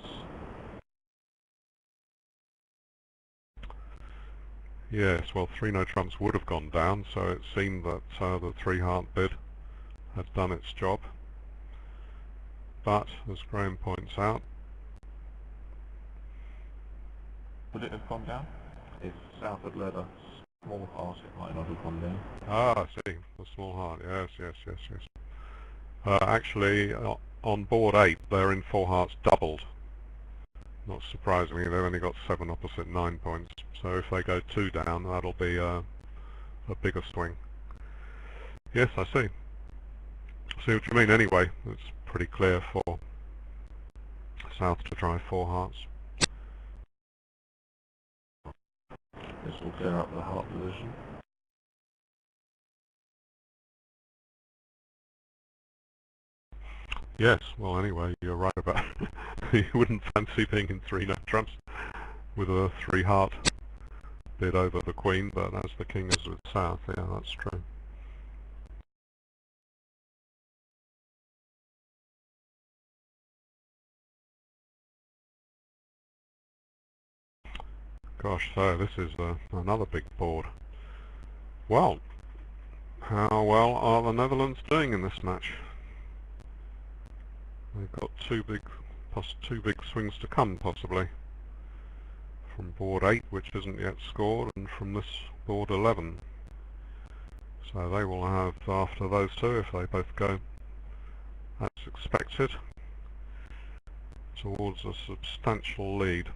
Yes, well, 3 no trumps would have gone down, so it seemed that the 3 heart bid had done its job. But, as Graham points out, Would it have gone down? If South had led a small heart, it might not have gone down. ah, I see, the small heart, yes, yes, yes, yes. Actually, on board 8, they're in 4 hearts doubled. Not surprisingly, they've only got 7 opposite 9 points. So if they go 2 down, that'll be a bigger swing. Yes, I see. I see what you mean anyway. It's pretty clear for South to try 4 hearts. This will clear up the heart position. Yes, well anyway, you're right about you wouldn't fancy being in 3 no trumps with a 3 heart bid over the Queen, but as the King is with South, yeah, that's true. Gosh, so this is another big board. Well, how well are the Netherlands doing in this match? They've got two big swings to come, possibly. From board 8, which isn't yet scored, and from this board 11. So they will have, after those two, if they both go as expected, towards a substantial lead.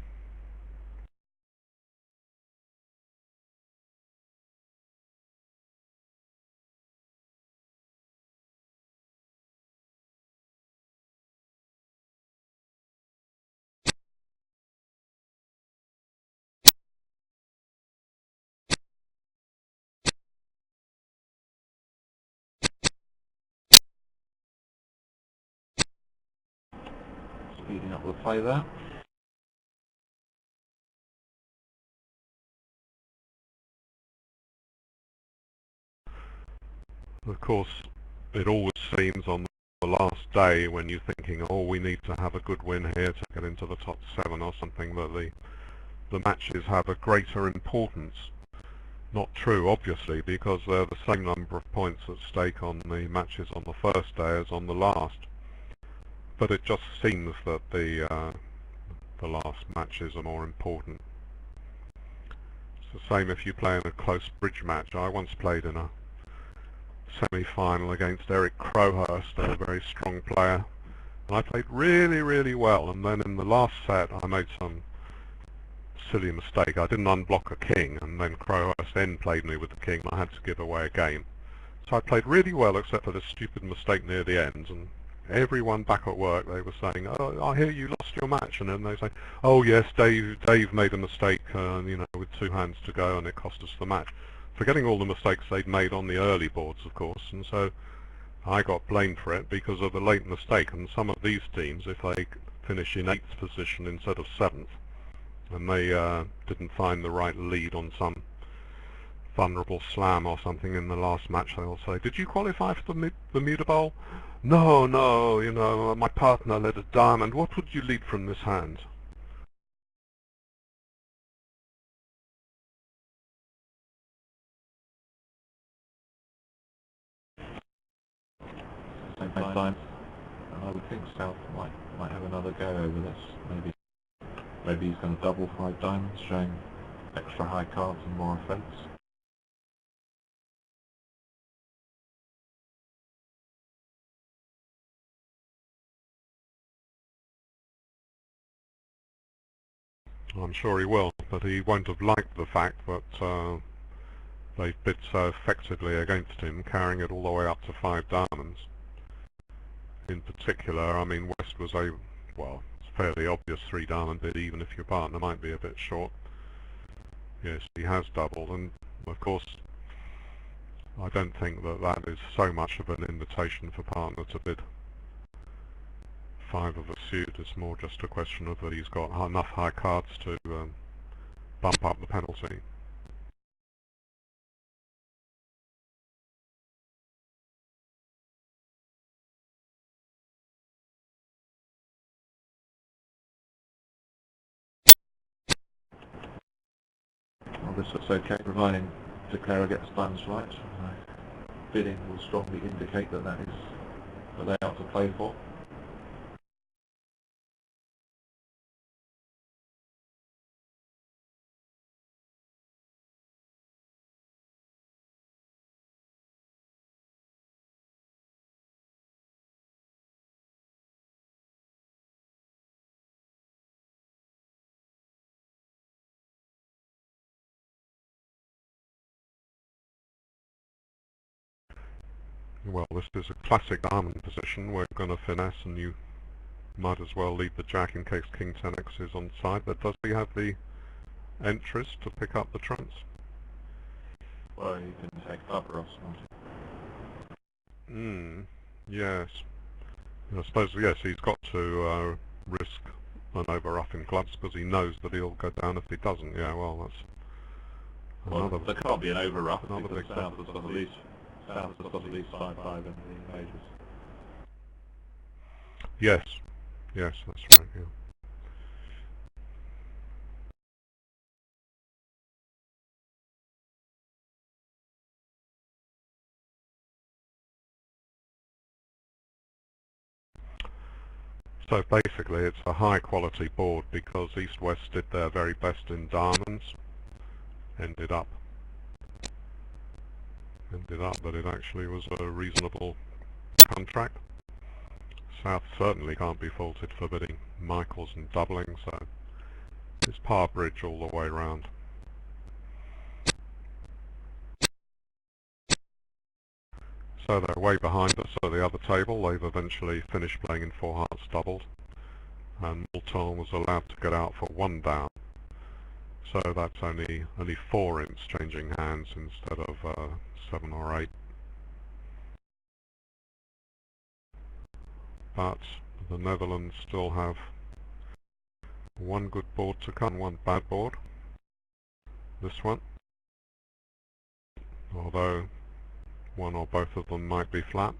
Speeding up the play there. Of course, it always seems on the last day when you're thinking, oh, we need to have a good win here to get into the top 7 or something, that the matches have a greater importance. Not true, obviously, because they're the same number of points at stake on the matches on the first day as on the last. But it just seems that the last matches are more important. It's the same if you play in a close bridge match. I once played in a semi-final against Eric Crowhurst, a very strong player, and I played really, really well, and then in the last set I made some silly mistake. I didn't unblock a king, and then Crowhurst then played me with the king, and I had to give away a game. So I played really well except for this stupid mistake near the end, and everyone back at work, they were saying, oh, I hear you lost your match, and then they say, oh yes, Dave made a mistake, you know, with 2 hands to go, and it cost us the match. Forgetting all the mistakes they'd made on the early boards, of course, and so I got blamed for it because of the late mistake. And some of these teams, if they finish in 8th position instead of 7th, and they didn't find the right lead on some vulnerable slam or something in the last match, they'll say, did you qualify for the Bermuda Bowl? No, you know, my partner led a diamond. What would you lead from this hand? Same time. And I would think South might have another go over this. Maybe he's going to double 5 diamonds, showing extra high cards and more offence. I'm sure he will, but he won't have liked the fact that they bid so effectively against him, carrying it all the way up to 5 diamonds. In particular, I mean, West was a, well, it's fairly obvious 3 diamond bid, even if your partner might be a bit short. Yes, he has doubled, and of course, I don't think that that is so much of an invitation for partner to bid 5 of a suit. It's more just a question of that he's got enough high cards to bump up the penalty. Well, this looks okay, providing declarer gets diamonds right. Bidding will strongly indicate that that is the layout to play for. Well, this is a classic diamond position. We're going to finesse, and you might as well lead the jack in case King 10x is on side. But does he have the entries to pick up the trumps? Well, you can take Barbaros, Yes. I suppose, yes, he's got to risk an over-rough in clubs because he knows that he'll go down if he doesn't. Yeah, well, that's another... Well, there can't be an over-rough another because big South has got at least 5-5 in the majors. Yes, yes, that's right, yeah. So basically it's a high quality board because East West did their very best in diamonds. Ended up that it actually was a reasonable contract. South certainly can't be faulted for bidding Michaels and doubling, so it's par bridge all the way round. So they're way behind us at the other table. They've eventually finished playing in 4 hearts doubled, and Moulton was allowed to get out for 1 down. So that's only 4 imps changing hands instead of 7 or 8. But the Netherlands still have 1 good board to come, 1 bad board. This one, although one or both of them might be flat.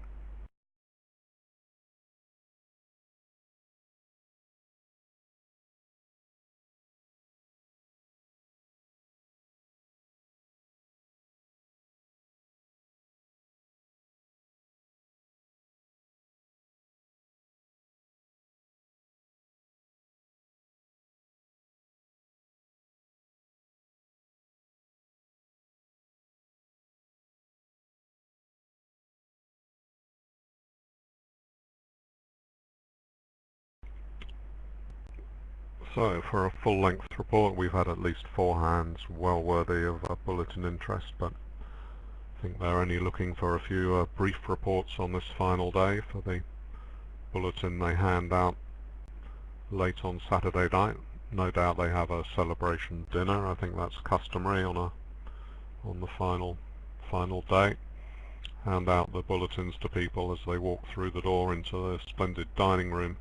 So for a full-length report we've had at least 4 hands well worthy of a bulletin interest, but I think they're only looking for a few brief reports on this final day for the bulletin they hand out late on Saturday night. No doubt they have a celebration dinner. I think that's customary on the final day. Hand out the bulletins to people as they walk through the door into the splendid dining room.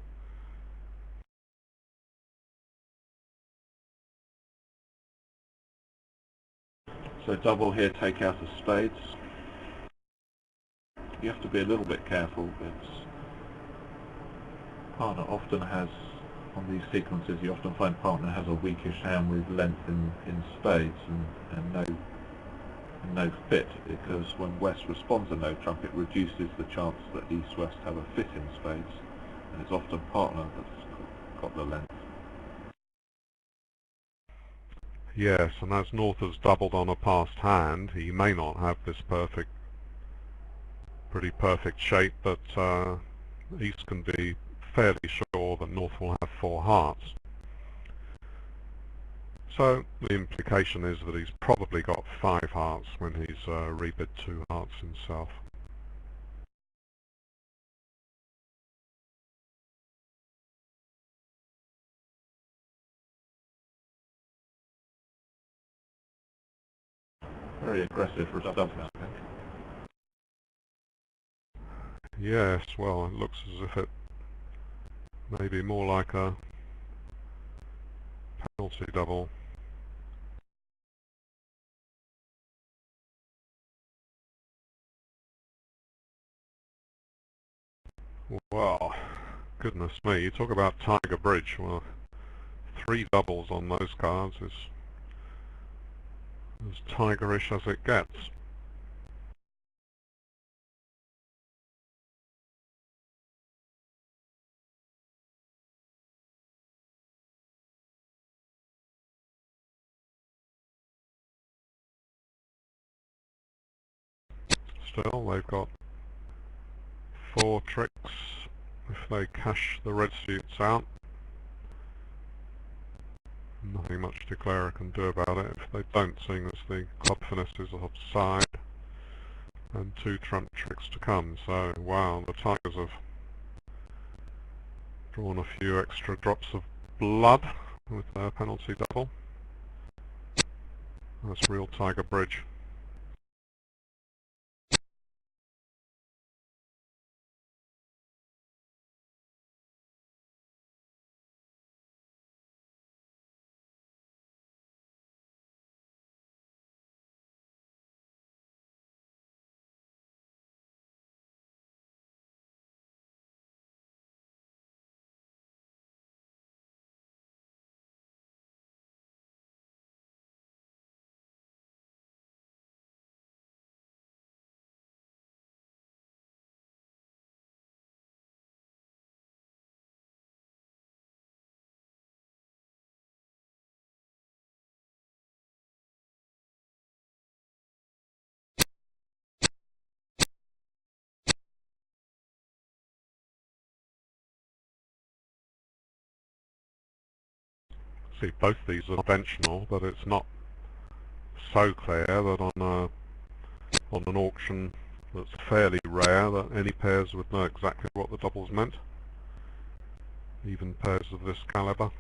So double here, take out of spades. You have to be a little bit careful, but partner often has, on these sequences, you often find partner has a weakish hand with length in spades and no fit, because when West responds to no trump, it reduces the chance that East-West have a fit in spades, and it's often partner that's got the length. Yes, and as North has doubled on a passed hand, he may not have this pretty perfect shape, but East can be fairly sure that North will have 4 hearts. So the implication is that he's probably got 5 hearts when he's rebid 2 hearts himself. Very aggressive for a dub now, I think. Yes, well, it looks as if it may be more like a penalty double. Well, goodness me, you talk about Tiger Bridge. Well, 3 doubles on those cards is as tigerish as it gets. Still, they've got 4 tricks if they cash the red suits out. Nothing much declarer can do about it if they don't, seeing as the club finesse is offside and 2 trump tricks to come. So, wow, the Tigers have drawn a few extra drops of blood with their penalty double. That's real Tiger Bridge. See, both these are dimensional, but it's not so clear that on an auction that's fairly rare that any pairs would know exactly what the doubles meant, even pairs of this caliber.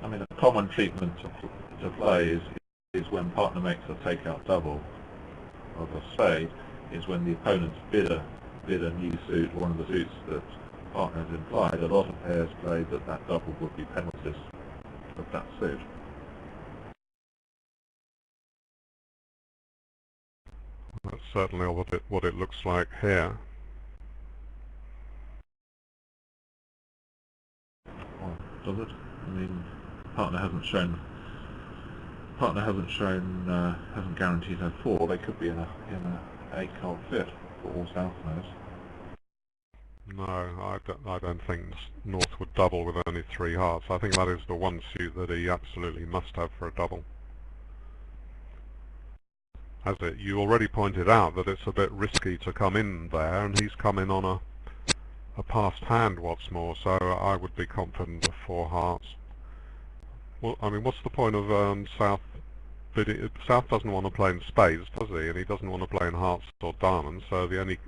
I mean, a common treatment to play is when partner makes a takeout double of a spade, is when the opponent's bid a new suit, one of the suits that the partner has implied. A lot of pairs play that double would be penalties of that suit. That's certainly what it looks like here. Well, does it? I mean, partner hasn't hasn't guaranteed her 4. They could be in a 8-card fit for all South knows. No, I don't think North would double with only 3 hearts. I think that is the one suit that he absolutely must have for a double. As you already pointed out that it's a bit risky to come in there, and he's come in on a passed hand what's more, so I would be confident of 4 hearts. Well, I mean, what's the point of South bidding? South doesn't want to play in spades, does he? And he doesn't want to play in hearts or diamonds, so the only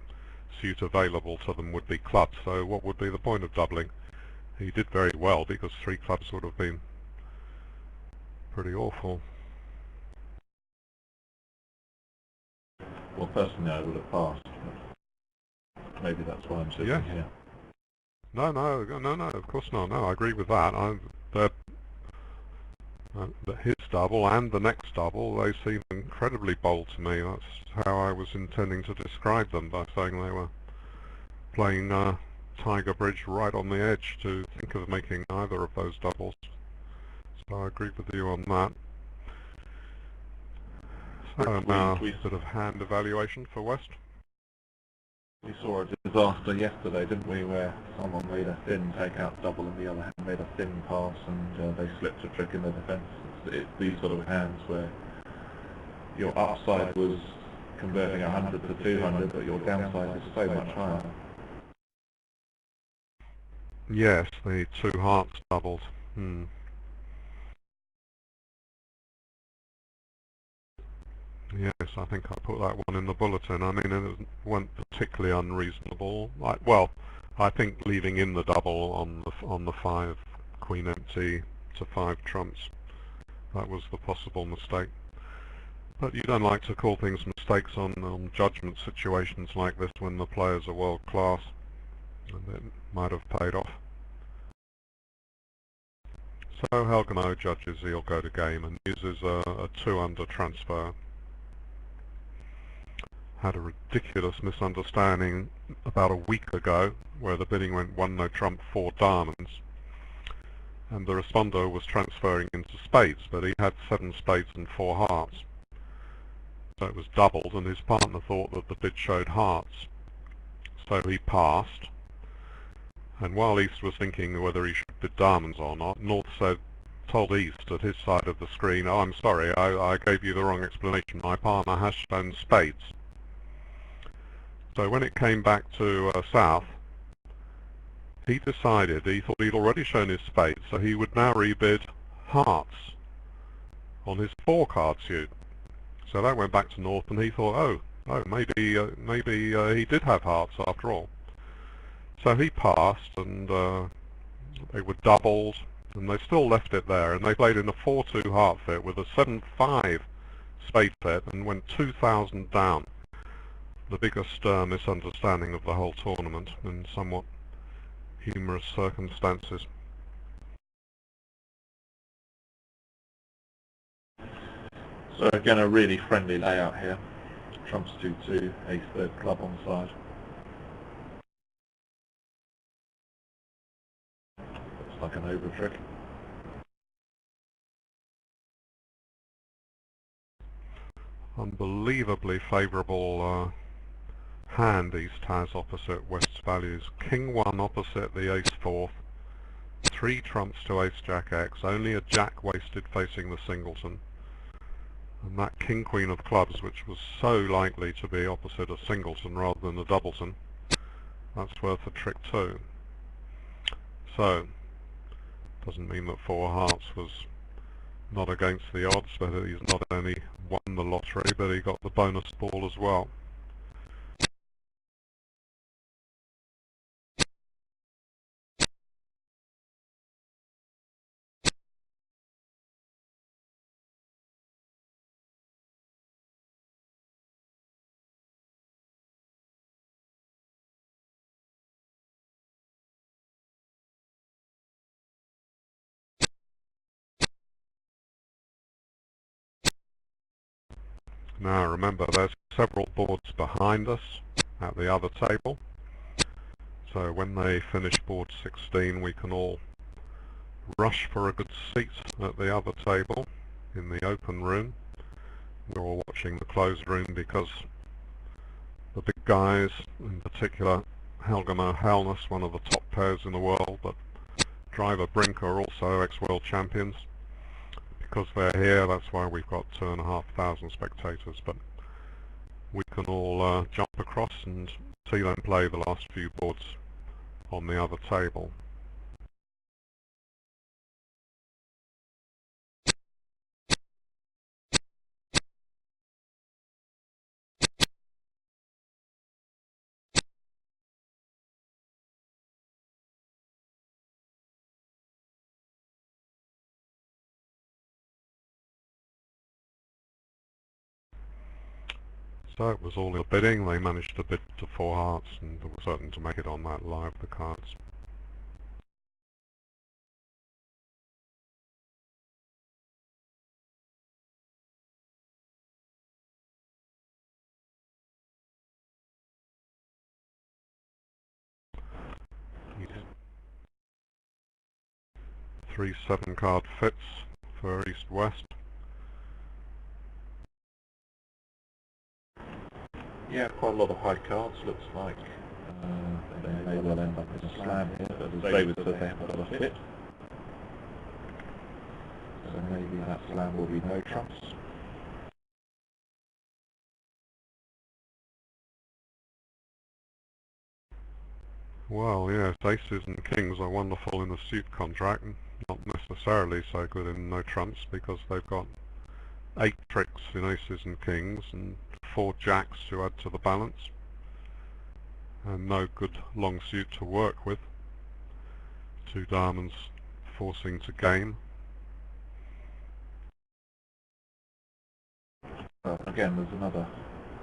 suit available to them would be clubs, so what would be the point of doubling? He did very well, because 3 clubs would have been pretty awful. Well, personally I would have passed, but maybe that's why I'm sitting here. No, of course not. No, I agree with that. His double and the next double, they seem incredibly bold to me. That's how I was intending to describe them, by saying they were playing Tiger Bridge right on the edge to think of making either of those doubles. So I agree with you on that. So now a bit of hand evaluation for West. We saw a disaster yesterday, didn't we, where someone made a thin take-out double and the other hand made a thin pass, and they slipped a trick in the defence. It's these sort of hands where your upside was converting 100 to 200, but your downside is so much higher. Yes, the 2 hearts doubled. Yes, I think I put that one in the bulletin. I mean, it wasn't particularly unreasonable. Well, I think leaving in the double on the 5 queen empty to 5 trumps, that was the possible mistake. But you don't like to call things mistakes on judgment situations like this when the players are world class, and it might have paid off. So Helgano judges he'll go to game and uses a 2-under transfer. Had a ridiculous misunderstanding about a week ago where the bidding went 1 no trump 4 diamonds, and the responder was transferring into spades, but he had 7 spades and 4 hearts, so it was doubled, and his partner thought that the bid showed hearts, so he passed. And while East was thinking whether he should bid diamonds or not, North told East at his side of the screen, "Oh, I'm sorry, I gave you the wrong explanation. My partner has shown spades." So when it came back to South, he decided, he thought he'd already shown his spades, so he would now rebid hearts on his 4-card suit. So that went back to North, and he thought, oh, maybe he did have hearts after all. So he passed, and they were doubled, and they still left it there, and they played in a 4-2 heart fit with a 7-5 spade fit and went 2,000 down. The biggest misunderstanding of the whole tournament in somewhat humorous circumstances. So again, a really friendly layout here. Trumps 2-2, ace 3rd club on side. Looks like an over trick. Unbelievably favourable hand East has opposite West's values. King 1 opposite the ace 4th, 3 trumps to ace jack X, only a jack wasted facing the singleton, and that king queen of clubs, which was so likely to be opposite a singleton rather than a doubleton, that's worth a trick too. So, doesn't mean that 4 hearts was not against the odds, but he's not only won the lottery, but he got the bonus ball as well. Now remember, there's several boards behind us at the other table, so when they finish board 16 we can all rush for a good seat at the other table in the open room. We're all watching the closed room because the big guys, in particular Helga Helness, one of the top pairs in the world, but Driver Brink are also ex-world champions. Because they're here, that's why we've got 2,500 spectators, but we can all jump across and see them play the last few boards on the other table. So it was all in bidding. They managed to bid to 4 hearts and they were certain to make it on that live, the cards. Three 7-card fits for East-West. Yeah, quite a lot of high cards, looks like. They may well end up in a slam here, but as David said, they haven't got a fit. So maybe that slam will be no trumps. Well, yes, aces and kings are wonderful in the suit contract, and not necessarily so good in no trumps because they've got 8 tricks in aces and kings and 4 jacks to add to the balance, and no good long suit to work with. 2 diamonds forcing to game. Well, again, there's another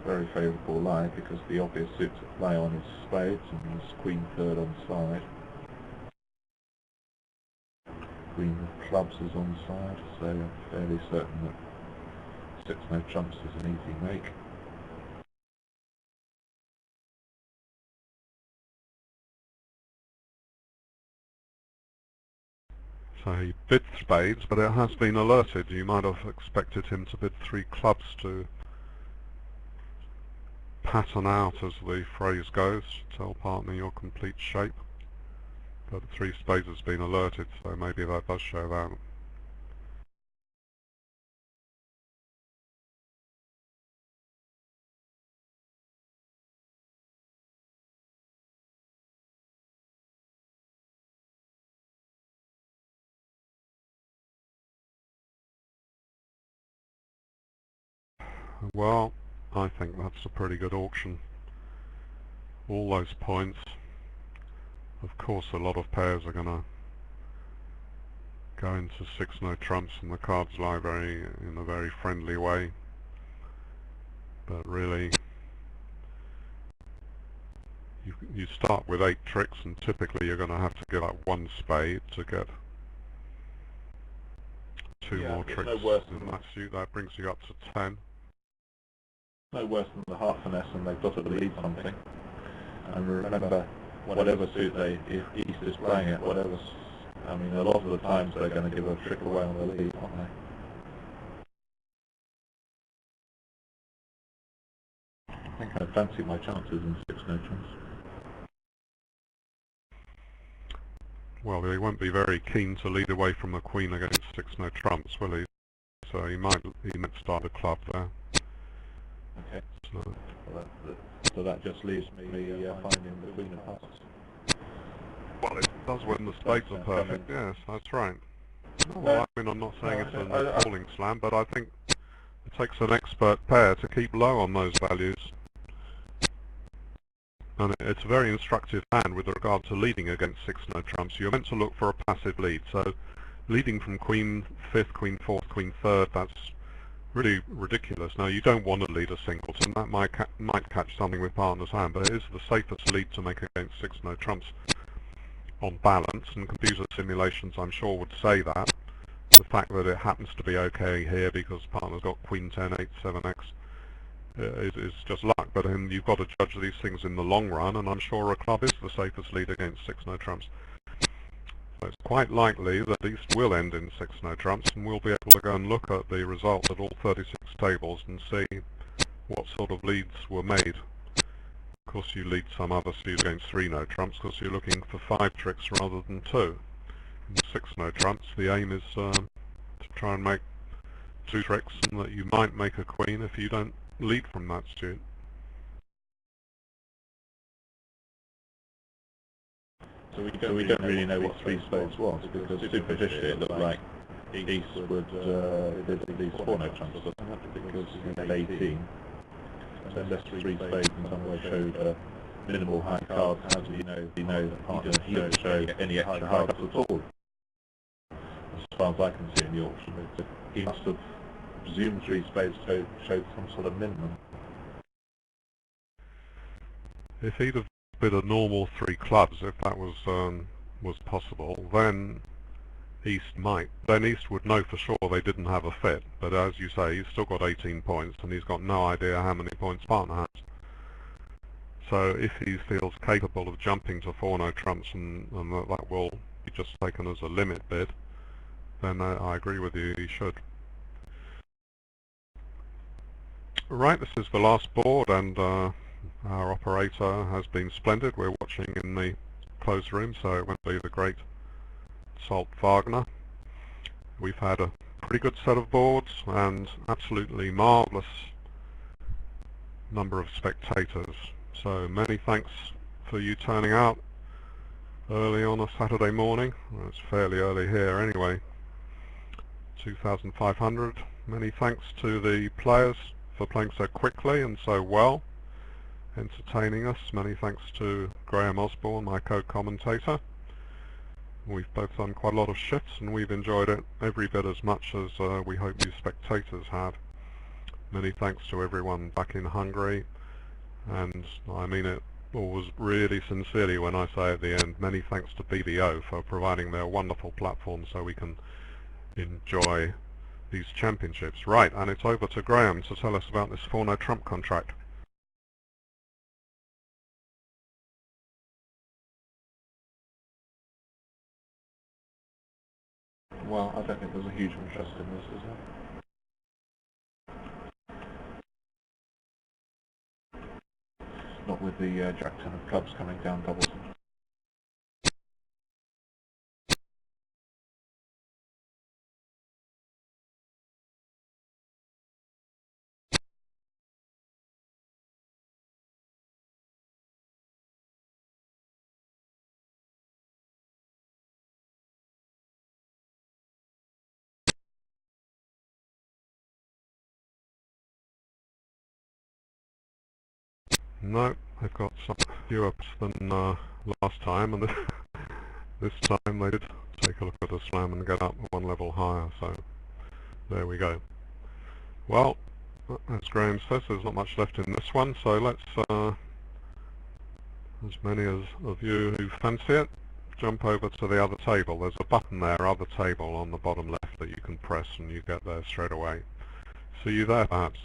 very favourable lie because the obvious suit to play on is spades and there's queen third on side. Queen of clubs is on side, so I'm fairly certain that 6 no trumps is an easy make. So he bid spades, but it has been alerted. You might have expected him to bid 3 clubs to pattern out, as the phrase goes, tell partner your complete shape. But 3 spades has been alerted, so maybe that does show that. Well, I think that's a pretty good auction. All those points. Of course, a lot of pairs are going to go into 6 no trumps in the cards library in a very friendly way. But really, you start with 8 tricks, and typically you're going to have to give up 1 spade to get 2 more tricks in that suit. That brings you up to 10. No worse than the heart finesse, and they've got to believe something. And remember, whatever suit if East is playing it, I mean, a lot of the times they're going to give a trick away on the lead, aren't they? I think I fancy my chances in 6 no trumps. Well, he won't be very keen to lead away from the queen against 6 no trumps, will he? So he might start a club there. Okay. So that just leaves me finding the queen of hearts. Well, it does when the spades are perfect. Yes, that's right. Well, I mean, I'm not saying it's an appalling slam, but I think it takes an expert pair to keep low on those values. And it's a very instructive hand with regard to leading against 6 no trumps. You're meant to look for a passive lead, so leading from queen 5th, queen 4th, queen 3rd, that's really ridiculous. Now, you don't want to lead a singleton. That might catch something with partner's hand, but it is the safest lead to make against 6 no trumps on balance, and computer simulations, I'm sure, would say that. The fact that it happens to be okay here because partner's got queen 10, 8, 7x is just luck, but you've got to judge these things in the long run, and I'm sure a club is the safest lead against 6 no trumps. So it's quite likely that East will end in 6 no trumps, and we'll be able to go and look at the results at all 36 tables and see what sort of leads were made. Of course, you lead some other suit against 3 no trumps because you're looking for 5 tricks rather than 2. In 6 no trumps, the aim is to try and make 2 tricks, and that you might make a queen if you don't lead from that suit. So we don't really know what 3 spades was, because superficially it looked like East would did these 4 no trumps, because he had 18. So unless 3 spades in some way showed minimal high cards, how do you know the partner he don't show any extra high cards at all? As far as I can see in the auction, he must have presumed 3 spades showed some sort of minimum. If he'd have bid a normal 3 clubs, if that was possible, then East might. Then East would know for sure they didn't have a fit. But as you say, he's still got 18 points, and he's got no idea how many points partner has. So if he feels capable of jumping to 4 no trumps, and that will be just taken as a limit bid, then I agree with you, he should. Right, this is the last board, and our operator has been splendid. We're watching in the closed room, so it won't be the great Salt Wagner. We've had a pretty good set of boards and absolutely marvellous number of spectators. So many thanks for you turning out early on a Saturday morning. Well, it's fairly early here anyway. 2,500. Many thanks to the players for playing so quickly and so well, entertaining us. Many thanks to Graham Osborne, my co-commentator. We've both done quite a lot of shifts, and we've enjoyed it every bit as much as we hope you spectators have. Many thanks to everyone back in Hungary, and I mean it always really sincerely when I say at the end, many thanks to BBO for providing their wonderful platform so we can enjoy these championships. Right, and it's over to Graham to tell us about this 4 no trump contract. Well, I don't think there's a huge interest in this, is there? Not with the Jack 10 of clubs coming down doubles. No, they've got some fewer ups than last time, and this time they did take a look at the slam and get up one level higher, so there we go. Well, as Graham says, there's not much left in this one, so let's, as many of you who fancy it, jump over to the other table. There's a button there, other table, on the bottom left that you can press, and you get there straight away. See you there, perhaps.